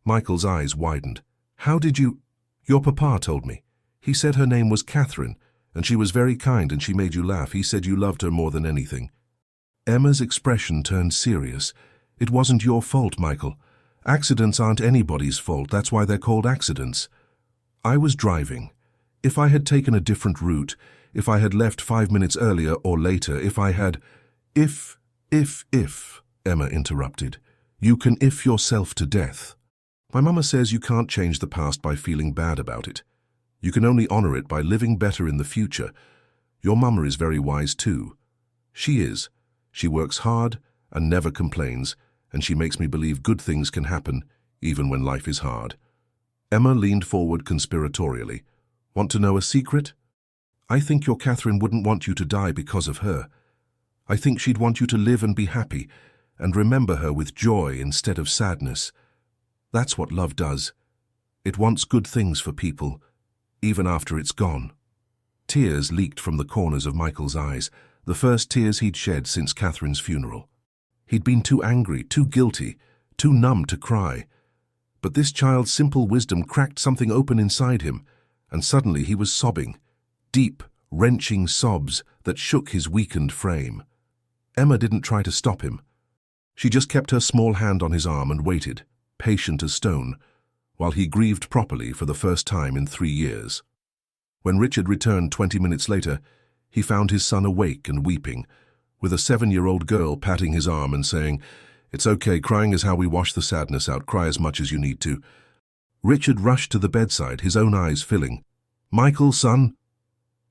Michael's eyes widened. "How did you—" "Your papa told me. He said her name was Catherine, and she was very kind and she made you laugh. He said you loved her more than anything." Emma's expression turned serious. "It wasn't your fault, Michael. Accidents aren't anybody's fault. That's why they're called accidents. I was driving. If I had taken a different route, if I had left 5 minutes earlier or later, if I had—" If, Emma interrupted. "You can if yourself to death. My mama says you can't change the past by feeling bad about it. You can only honor it by living better in the future. Your mama is very wise too. She is. She works hard and never complains, and she makes me believe good things can happen, even when life is hard." Emma leaned forward conspiratorially, Want to know a secret? I think your Catherine wouldn't want you to die because of her. I think she'd want you to live and be happy, and remember her with joy instead of sadness. That's what love does. It wants good things for people, even after it's gone. Tears leaked from the corners of Michael's eyes, the first tears he'd shed since Catherine's funeral. He'd been too angry, too guilty, too numb to cry. But this child's simple wisdom cracked something open inside him, and suddenly he was sobbing, deep, wrenching sobs that shook his weakened frame. Emma didn't try to stop him. She just kept her small hand on his arm and waited, patient as stone, while he grieved properly for the first time in 3 years. When Richard returned 20 minutes later, he found his son awake and weeping, with a 7-year-old girl patting his arm and saying, "It's okay, crying is how we wash the sadness out, cry as much as you need to." Richard rushed to the bedside, his own eyes filling. "Michael, son?"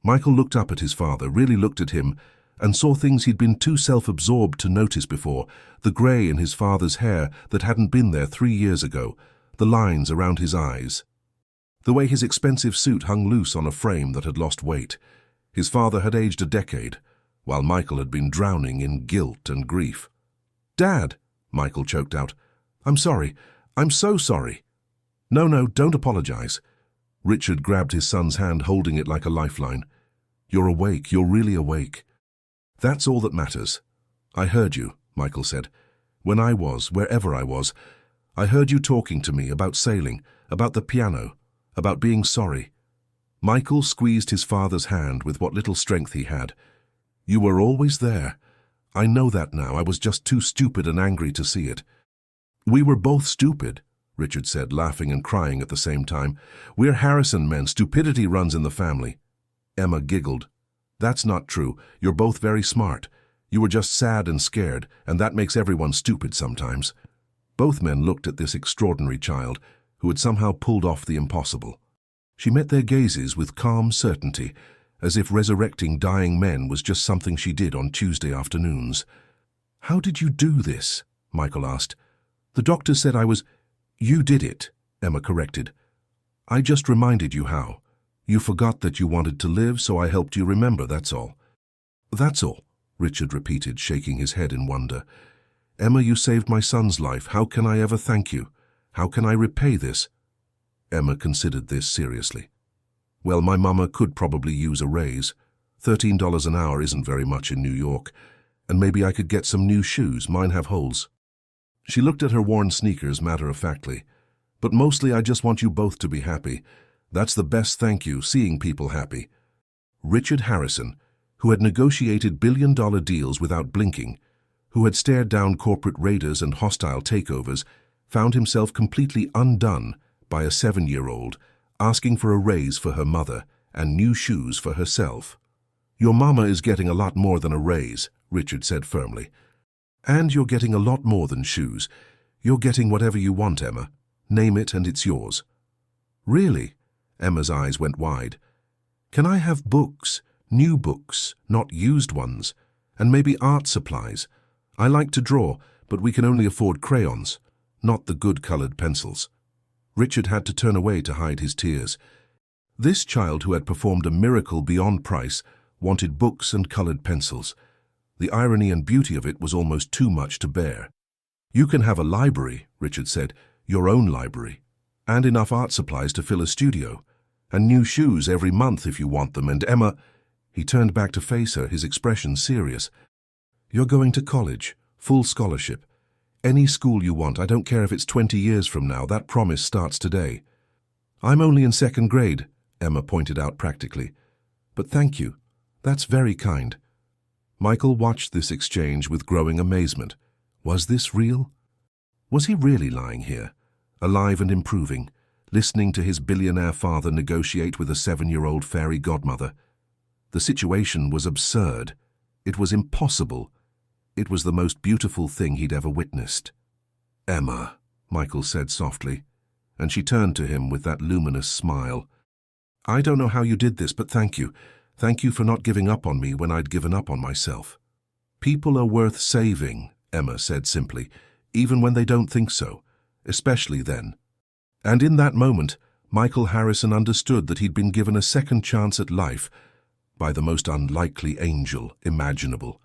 Michael looked up at his father, really looked at him, and saw things he'd been too self-absorbed to notice before, the grey in his father's hair that hadn't been there 3 years ago, the lines around his eyes. The way his expensive suit hung loose on a frame that had lost weight. His father had aged a decade, while Michael had been drowning in guilt and grief. "Dad," Michael choked out, "I'm sorry. I'm so sorry." No, don't apologize." Richard grabbed his son's hand, holding it like a lifeline. "You're awake. You're really awake. That's all that matters. I heard you," Michael said. "When I was, wherever I was, I heard you talking to me about sailing, about the piano, about being sorry." Michael squeezed his father's hand with what little strength he had. "You were always there. I know that now. I was just too stupid and angry to see it." "We were both stupid," Richard said, laughing and crying at the same time. "We're Harrison men. Stupidity runs in the family." Emma giggled. "That's not true. You're both very smart. You were just sad and scared, and that makes everyone stupid sometimes." Both men looked at this extraordinary child, who had somehow pulled off the impossible. She met their gazes with calm certainty, as if resurrecting dying men was just something she did on Tuesday afternoons. "How did you do this?" Michael asked. "The doctor said I was—" "You did it," Emma corrected. "I just reminded you how. You forgot that you wanted to live, so I helped you remember, that's all." "That's all," Richard repeated, shaking his head in wonder. "Emma, you saved my son's life. How can I ever thank you? How can I repay this?" Emma considered this seriously. "Well, my mama could probably use a raise. $13 an hour isn't very much in New York. And maybe I could get some new shoes. Mine have holes." She looked at her worn sneakers matter-of-factly. "But mostly I just want you both to be happy. That's the best thank you, seeing people happy." Richard Harrison, who had negotiated billion-dollar deals without blinking, who had stared down corporate raiders and hostile takeovers, found himself completely undone by a 7-year-old asking for a raise for her mother and new shoes for herself. "Your mama is getting a lot more than a raise," Richard said firmly. "And you're getting a lot more than shoes. You're getting whatever you want, Emma. Name it and it's yours." "Really?" Emma's eyes went wide. "Can I have books, new books, not used ones, and maybe art supplies? I like to draw, but we can only afford crayons, not the good-colored pencils." Richard had to turn away to hide his tears. This child, who had performed a miracle beyond price, wanted books and colored pencils. The irony and beauty of it was almost too much to bear. "You can have a library," Richard said, "your own library, and enough art supplies to fill a studio, and new shoes every month if you want them, and Emma—" He turned back to face her, his expression serious. "You're going to college, full scholarship. Any school you want, I don't care if it's 20 years from now, that promise starts today." "I'm only in 2nd grade, Emma pointed out practically. "But thank you. That's very kind." Michael watched this exchange with growing amazement. Was this real? Was he really lying here, alive and improving, listening to his billionaire father negotiate with a 7-year-old fairy godmother? The situation was absurd. It was impossible. It was the most beautiful thing he'd ever witnessed. "Emma," Michael said softly, and she turned to him with that luminous smile. "I don't know how you did this, but thank you. Thank you for not giving up on me when I'd given up on myself." "People are worth saving," Emma said simply, "even when they don't think so, especially then." And in that moment, Michael Harrison understood that he'd been given a second chance at life by the most unlikely angel imaginable,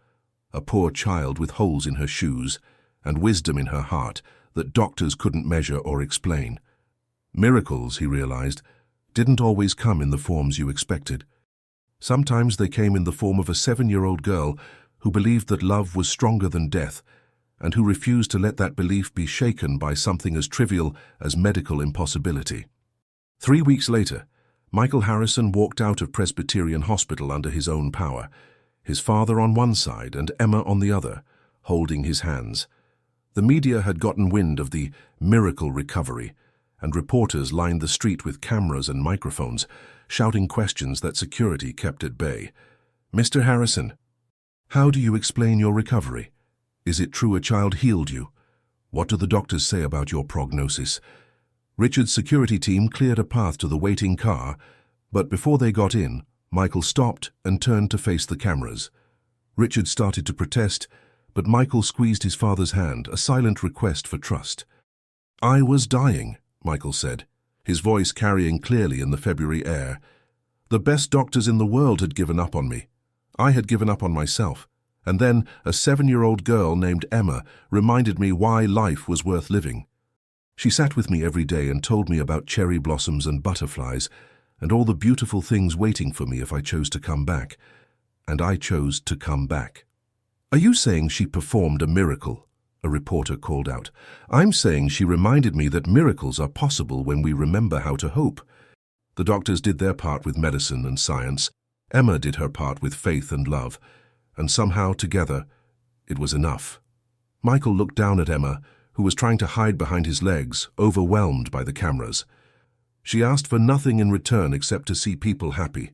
a poor child with holes in her shoes and wisdom in her heart that doctors couldn't measure or explain. Miracles, he realized, didn't always come in the forms you expected. Sometimes they came in the form of a 7-year-old girl who believed that love was stronger than death and who refused to let that belief be shaken by something as trivial as medical impossibility. 3 weeks later, Michael Harrison walked out of Presbyterian Hospital under his own power, his father on one side and Emma on the other, holding his hands. The media had gotten wind of the miracle recovery, and reporters lined the street with cameras and microphones, shouting questions that security kept at bay. "Mr. Harrison, how do you explain your recovery? Is it true a child healed you? What do the doctors say about your prognosis?" Richard's security team cleared a path to the waiting car, but before they got in, Michael stopped and turned to face the cameras. Richard started to protest, but Michael squeezed his father's hand, a silent request for trust. "I was dying," Michael said, his voice carrying clearly in the February air. "The best doctors in the world had given up on me. I had given up on myself. And then a 7-year-old girl named Emma reminded me why life was worth living. She sat with me every day and told me about cherry blossoms and butterflies and all the beautiful things waiting for me if I chose to come back. And I chose to come back." "Are you saying she performed a miracle?" a reporter called out. "I'm saying she reminded me that miracles are possible when we remember how to hope." The doctors did their part with medicine and science. Emma did her part with faith and love. And somehow, together, it was enough. Michael looked down at Emma, who was trying to hide behind his legs, overwhelmed by the cameras. She asked for nothing in return except to see people happy.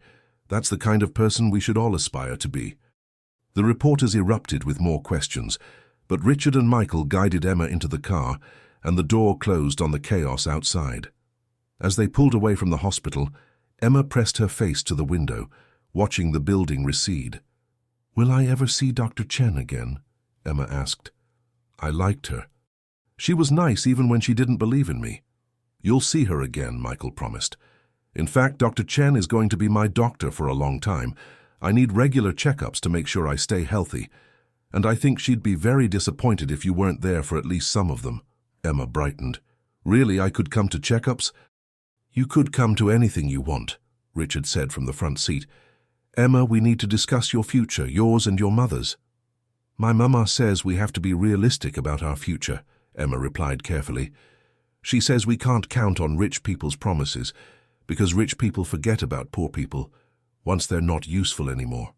That's the kind of person we should all aspire to be. The reporters erupted with more questions, but Richard and Michael guided Emma into the car, and the door closed on the chaos outside. As they pulled away from the hospital, Emma pressed her face to the window, watching the building recede. "Will I ever see Dr. Chen again?" Emma asked. "I liked her. She was nice even when she didn't believe in me." "You'll see her again," Michael promised. "In fact, Dr. Chen is going to be my doctor for a long time. I need regular checkups to make sure I stay healthy. And I think she'd be very disappointed if you weren't there for at least some of them." Emma brightened. "Really, I could come to checkups?" "You could come to anything you want," Richard said from the front seat. "Emma, we need to discuss your future, yours and your mother's." "My mama says we have to be realistic about our future," Emma replied carefully. "She says we can't count on rich people's promises, because rich people forget about poor people once they're not useful anymore."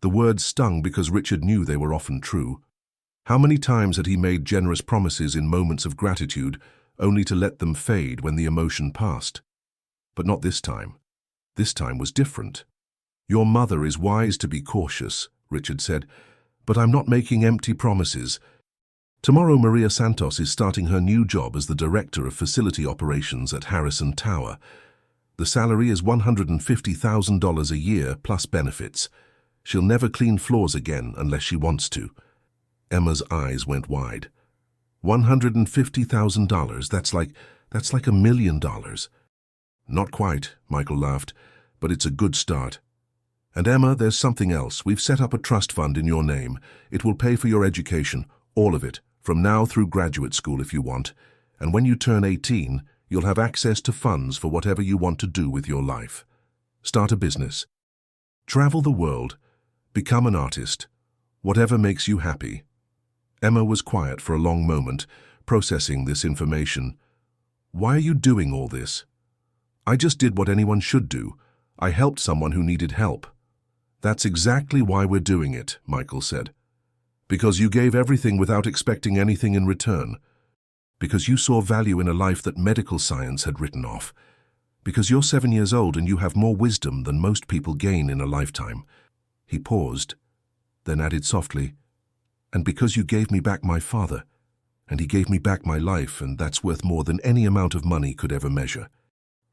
The words stung because Richard knew they were often true. How many times had he made generous promises in moments of gratitude, only to let them fade when the emotion passed? But not this time. This time was different. "Your mother is wise to be cautious," Richard said, "but I'm not making empty promises. Tomorrow Maria Santos is starting her new job as the Director of Facility Operations at Harrison Tower. The salary is $150,000 a year plus benefits. She'll never clean floors again unless she wants to." Emma's eyes went wide. $150,000, that's like $1 million. "Not quite," Michael laughed, "but it's a good start. And Emma, there's something else. We've set up a trust fund in your name. It will pay for your education, all of it, from now through graduate school if you want. And when you turn 18, you'll have access to funds for whatever you want to do with your life. Start a business. Travel the world. Become an artist. Whatever makes you happy." Emma was quiet for a long moment, processing this information. "Why are you doing all this?" "I just did what anyone should do. I helped someone who needed help." "That's exactly why we're doing it," Michael said. "Because you gave everything without expecting anything in return. Because you saw value in a life that medical science had written off. Because you're 7 years old and you have more wisdom than most people gain in a lifetime." He paused, then added softly, "And because you gave me back my father, and he gave me back my life, and that's worth more than any amount of money could ever measure."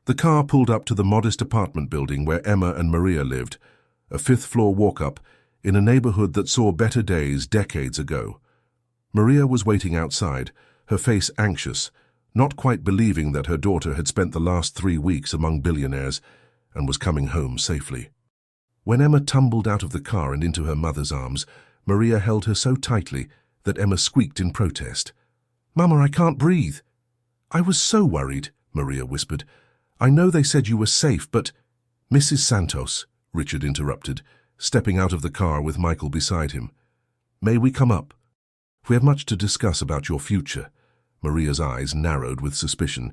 The car pulled up to the modest apartment building where Emma and Maria lived, a 5th-floor walk-up in a neighborhood that saw better days decades ago. Maria was waiting outside, her face anxious, not quite believing that her daughter had spent the last 3 weeks among billionaires and was coming home safely. When Emma tumbled out of the car and into her mother's arms, Maria held her so tightly that Emma squeaked in protest. "Mama, I can't breathe." "I was so worried," Maria whispered. "I know they said you were safe, but—" "Mrs. Santos," Richard interrupted, stepping out of the car with Michael beside him. "May we come up? We have much to discuss about your future." Maria's eyes narrowed with suspicion.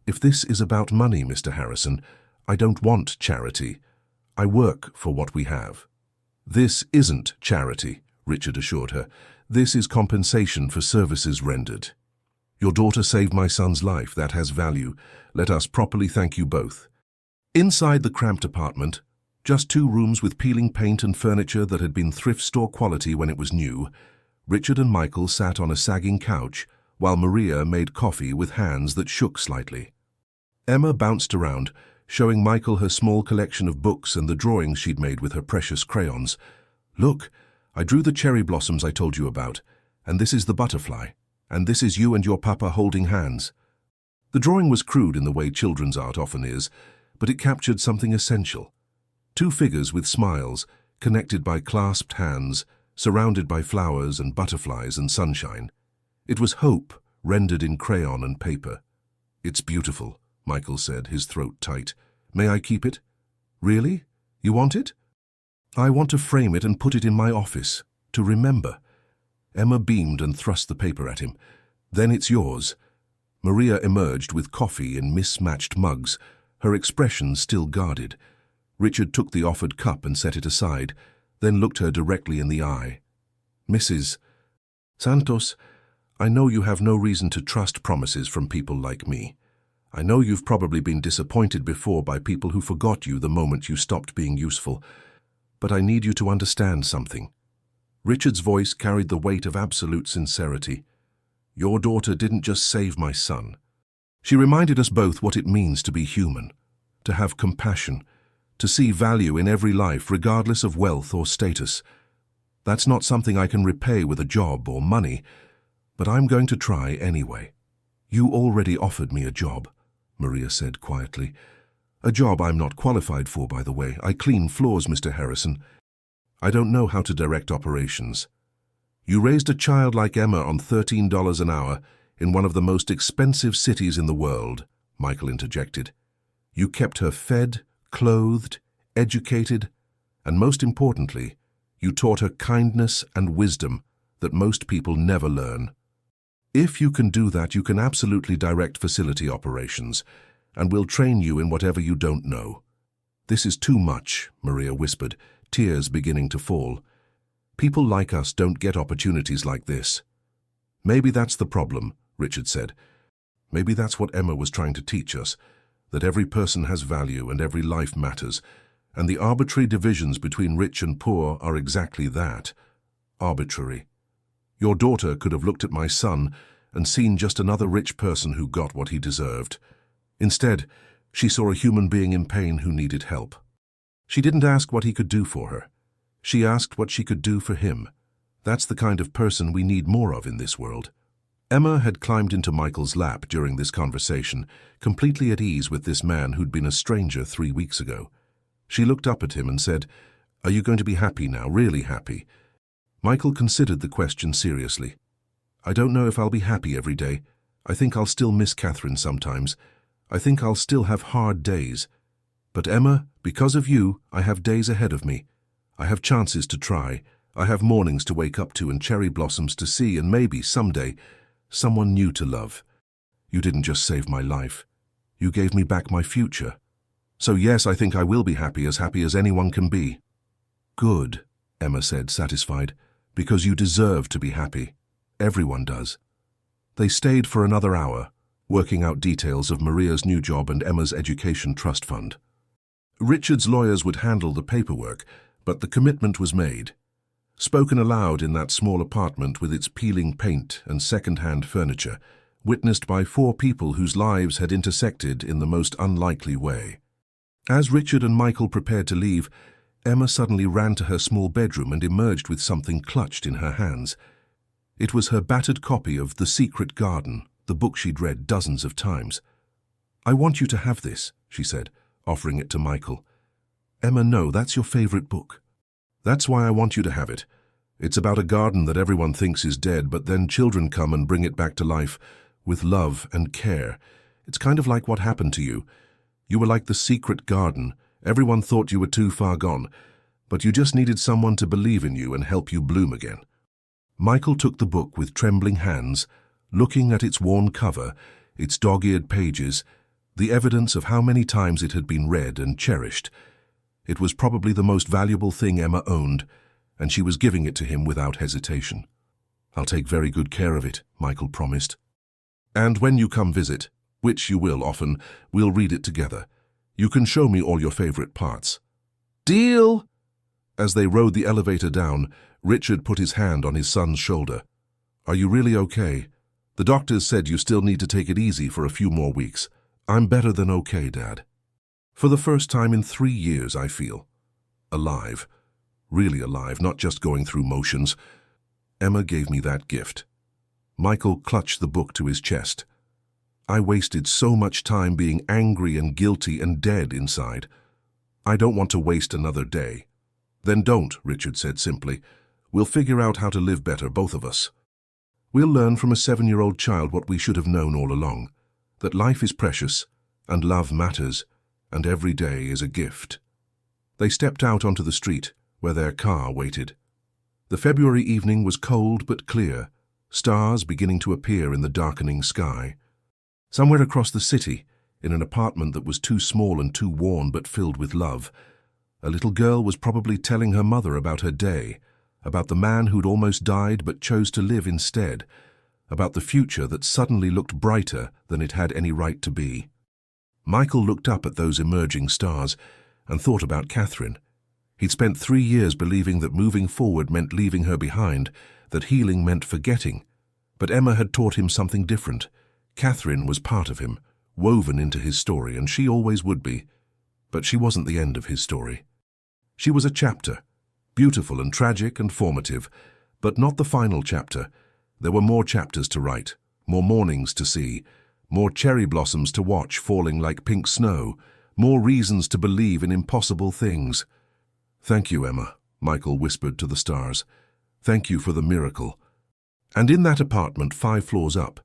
"If this is about money, Mr. Harrison, I don't want charity. I work for what we have." "This isn't charity," Richard assured her. "This is compensation for services rendered. Your daughter saved my son's life. That has value. Let us properly thank you both." Inside the cramped apartment, just 2 rooms with peeling paint and furniture that had been thrift store quality when it was new, Richard and Michael sat on a sagging couch while Maria made coffee with hands that shook slightly. Emma bounced around, showing Michael her small collection of books and the drawings she'd made with her precious crayons. "Look, I drew the cherry blossoms I told you about, and this is the butterfly, and this is you and your papa holding hands." The drawing was crude in the way children's art often is, but it captured something essential. 2 figures with smiles, connected by clasped hands, surrounded by flowers and butterflies and sunshine. It was hope, rendered in crayon and paper. "It's beautiful," Michael said, his throat tight. "May I keep it?" "Really? You want it?" "I want to frame it and put it in my office, to remember." Emma beamed and thrust the paper at him. "Then it's yours." Maria emerged with coffee in mismatched mugs, her expression still guarded. Richard took the offered cup and set it aside, then looked her directly in the eye. "Mrs. Santos, I know you have no reason to trust promises from people like me. I know you've probably been disappointed before by people who forgot you the moment you stopped being useful, but I need you to understand something." Richard's voice carried the weight of absolute sincerity. "Your daughter didn't just save my son. She reminded us both what it means to be human, to have compassion, to see value in every life regardless of wealth or status. That's not something I can repay with a job or money, but I'm going to try anyway." "You already offered me a job," Maria said quietly. "A job I'm not qualified for, by the way. I clean floors, Mr. Harrison. I don't know how to direct operations." "You raised a child like Emma on $13 an hour in one of the most expensive cities in the world," Michael interjected. "You kept her fed, clothed, educated, and most importantly, you taught her kindness and wisdom that most people never learn. If you can do that, you can absolutely direct facility operations, and we'll train you in whatever you don't know." "This is too much," Maria whispered, tears beginning to fall. "People like us don't get opportunities like this." "Maybe that's the problem," Richard said. "Maybe that's what Emma was trying to teach us, that every person has value and every life matters, and the arbitrary divisions between rich and poor are exactly that, arbitrary. Your daughter could have looked at my son and seen just another rich person who got what he deserved. Instead, she saw a human being in pain who needed help. She didn't ask what he could do for her. She asked what she could do for him. That's the kind of person we need more of in this world." Emma had climbed into Michael's lap during this conversation, completely at ease with this man who'd been a stranger 3 weeks ago. She looked up at him and said, "Are you going to be happy now, really happy?" Michael considered the question seriously. "I don't know if I'll be happy every day. I think I'll still miss Catherine sometimes. I think I'll still have hard days. But Emma, because of you, I have days ahead of me. I have chances to try. I have mornings to wake up to and cherry blossoms to see, and maybe, someday, someone new to love. You didn't just save my life. You gave me back my future. So yes, I think I will be happy as anyone can be." "Good," Emma said, satisfied, "because you deserve to be happy. Everyone does." They stayed for another hour, working out details of Maria's new job and Emma's education trust fund. Richard's lawyers would handle the paperwork, but the commitment was made. Spoken aloud in that small apartment with its peeling paint and second-hand furniture, witnessed by 4 people whose lives had intersected in the most unlikely way. As Richard and Michael prepared to leave, Emma suddenly ran to her small bedroom and emerged with something clutched in her hands. It was her battered copy of The Secret Garden the book she'd read dozens of times. "I want you to have this," she said, offering it to Michael. "Emma, no, that's your favorite book." "That's why I want you to have it. It's about a garden that everyone thinks is dead, but then children come and bring it back to life with love and care. It's kind of like what happened to you. You were like the secret garden. Everyone thought you were too far gone, but you just needed someone to believe in you and help you bloom again." Michael took the book with trembling hands, looking at its worn cover, its dog-eared pages, the evidence of how many times it had been read and cherished. It was probably the most valuable thing Emma owned, and she was giving it to him without hesitation. "I'll take very good care of it," Michael promised. "And when you come visit, which you will often, we'll read it together. You can show me all your favorite parts." "Deal!" As they rode the elevator down, Richard put his hand on his son's shoulder. "Are you really okay? The doctors said you still need to take it easy for a few more weeks." "I'm better than okay, Dad. For the first time in 3 years, I feel alive. Really alive, not just going through motions. Emma gave me that gift." Michael clutched the book to his chest. "I wasted so much time being angry and guilty and dead inside. I don't want to waste another day." "Then don't," Richard said simply. "We'll figure out how to live better, both of us. We'll learn from a 7-year-old child what we should have known all along, that life is precious, and love matters, and every day is a gift." They stepped out onto the street, where their car waited. The February evening was cold but clear, stars beginning to appear in the darkening sky. Somewhere across the city, in an apartment that was too small and too worn but filled with love, a little girl was probably telling her mother about her day, about the man who'd almost died but chose to live instead, about the future that suddenly looked brighter than it had any right to be. Michael looked up at those emerging stars and thought about Catherine. He'd spent 3 years believing that moving forward meant leaving her behind, that healing meant forgetting. But Emma had taught him something different. Catherine was part of him, woven into his story, and she always would be. But she wasn't the end of his story. She was a chapter, beautiful and tragic and formative, but not the final chapter. There were more chapters to write, more mornings to see, more cherry blossoms to watch falling like pink snow, more reasons to believe in impossible things. "Thank you, Emma," Michael whispered to the stars. "Thank you for the miracle." And in that apartment 5 floors up,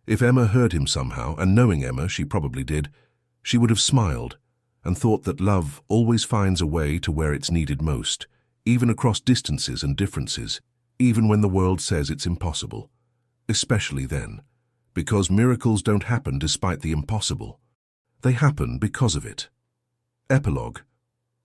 if Emma heard him somehow, and knowing Emma, she probably did, she would have smiled and thought that love always finds a way to where it's needed most, even across distances and differences, even when the world says it's impossible. Especially then, because miracles don't happen despite the impossible. They happen because of it. Epilogue.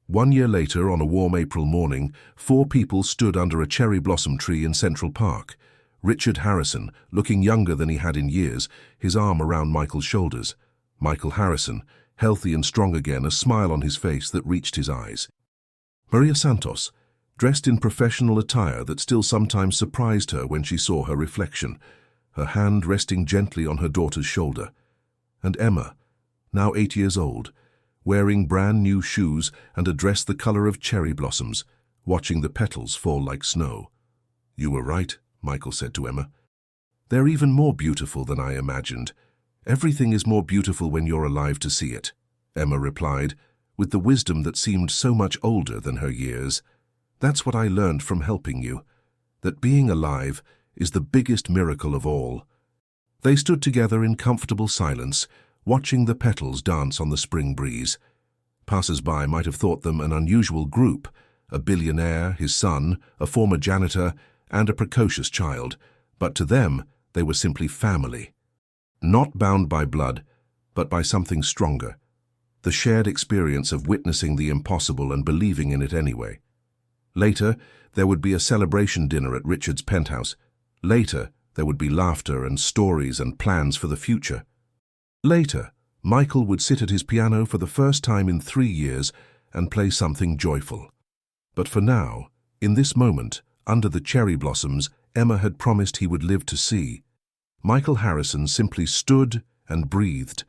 1 year later, on a warm April morning, 4 people stood under a cherry blossom tree in Central Park. Richard Harrison, looking younger than he had in years, his arm around Michael's shoulders. Michael Harrison, healthy and strong again, a smile on his face that reached his eyes. Maria Santos, dressed in professional attire that still sometimes surprised her when she saw her reflection, her hand resting gently on her daughter's shoulder. And Emma, now 8 years old, wearing brand new shoes and a dress the color of cherry blossoms, watching the petals fall like snow. "You were right," Michael said to Emma. "They're even more beautiful than I imagined. Everything is more beautiful when you're alive to see it," Emma replied, with the wisdom that seemed so much older than her years. "That's what I learned from helping you, that being alive is the biggest miracle of all." They stood together in comfortable silence, watching the petals dance on the spring breeze. Passers-by might have thought them an unusual group, a billionaire, his son, a former janitor, and a precocious child, but to them they were simply family. Not bound by blood, but by something stronger, the shared experience of witnessing the impossible and believing in it anyway. Later, there would be a celebration dinner at Richard's penthouse. Later, there would be laughter and stories and plans for the future. Later, Michael would sit at his piano for the first time in 3 years and play something joyful. But for now, in this moment, under the cherry blossoms Emma had promised he would live to see, Michael Harrison simply stood and breathed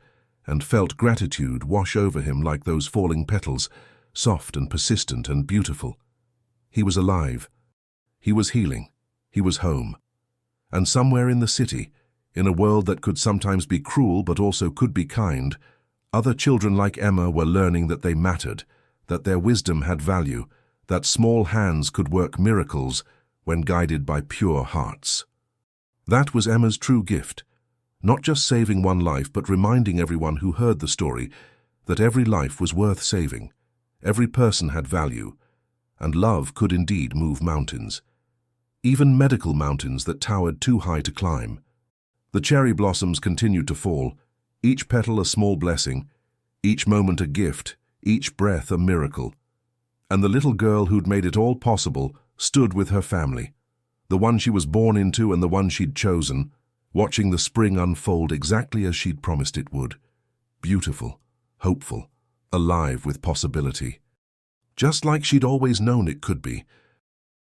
and felt gratitude wash over him like those falling petals, soft and persistent and beautiful. He was alive. He was healing. He was home. And somewhere in the city, In a world that could sometimes be cruel but also could be kind, other children like Emma were learning that they mattered, that their wisdom had value, that small hands could work miracles when guided by pure hearts. That was Emma's true gift, not just saving one life but reminding everyone who heard the story that every life was worth saving, every person had value, and love could indeed move mountains, even medical mountains that towered too high to climb. The cherry blossoms continued to fall, each petal a small blessing, each moment a gift, each breath a miracle. And the little girl who'd made it all possible stood with her family, the one she was born into and the one she'd chosen, watching the spring unfold exactly as she'd promised it would. Beautiful, hopeful, alive with possibility. Just like she'd always known it could be,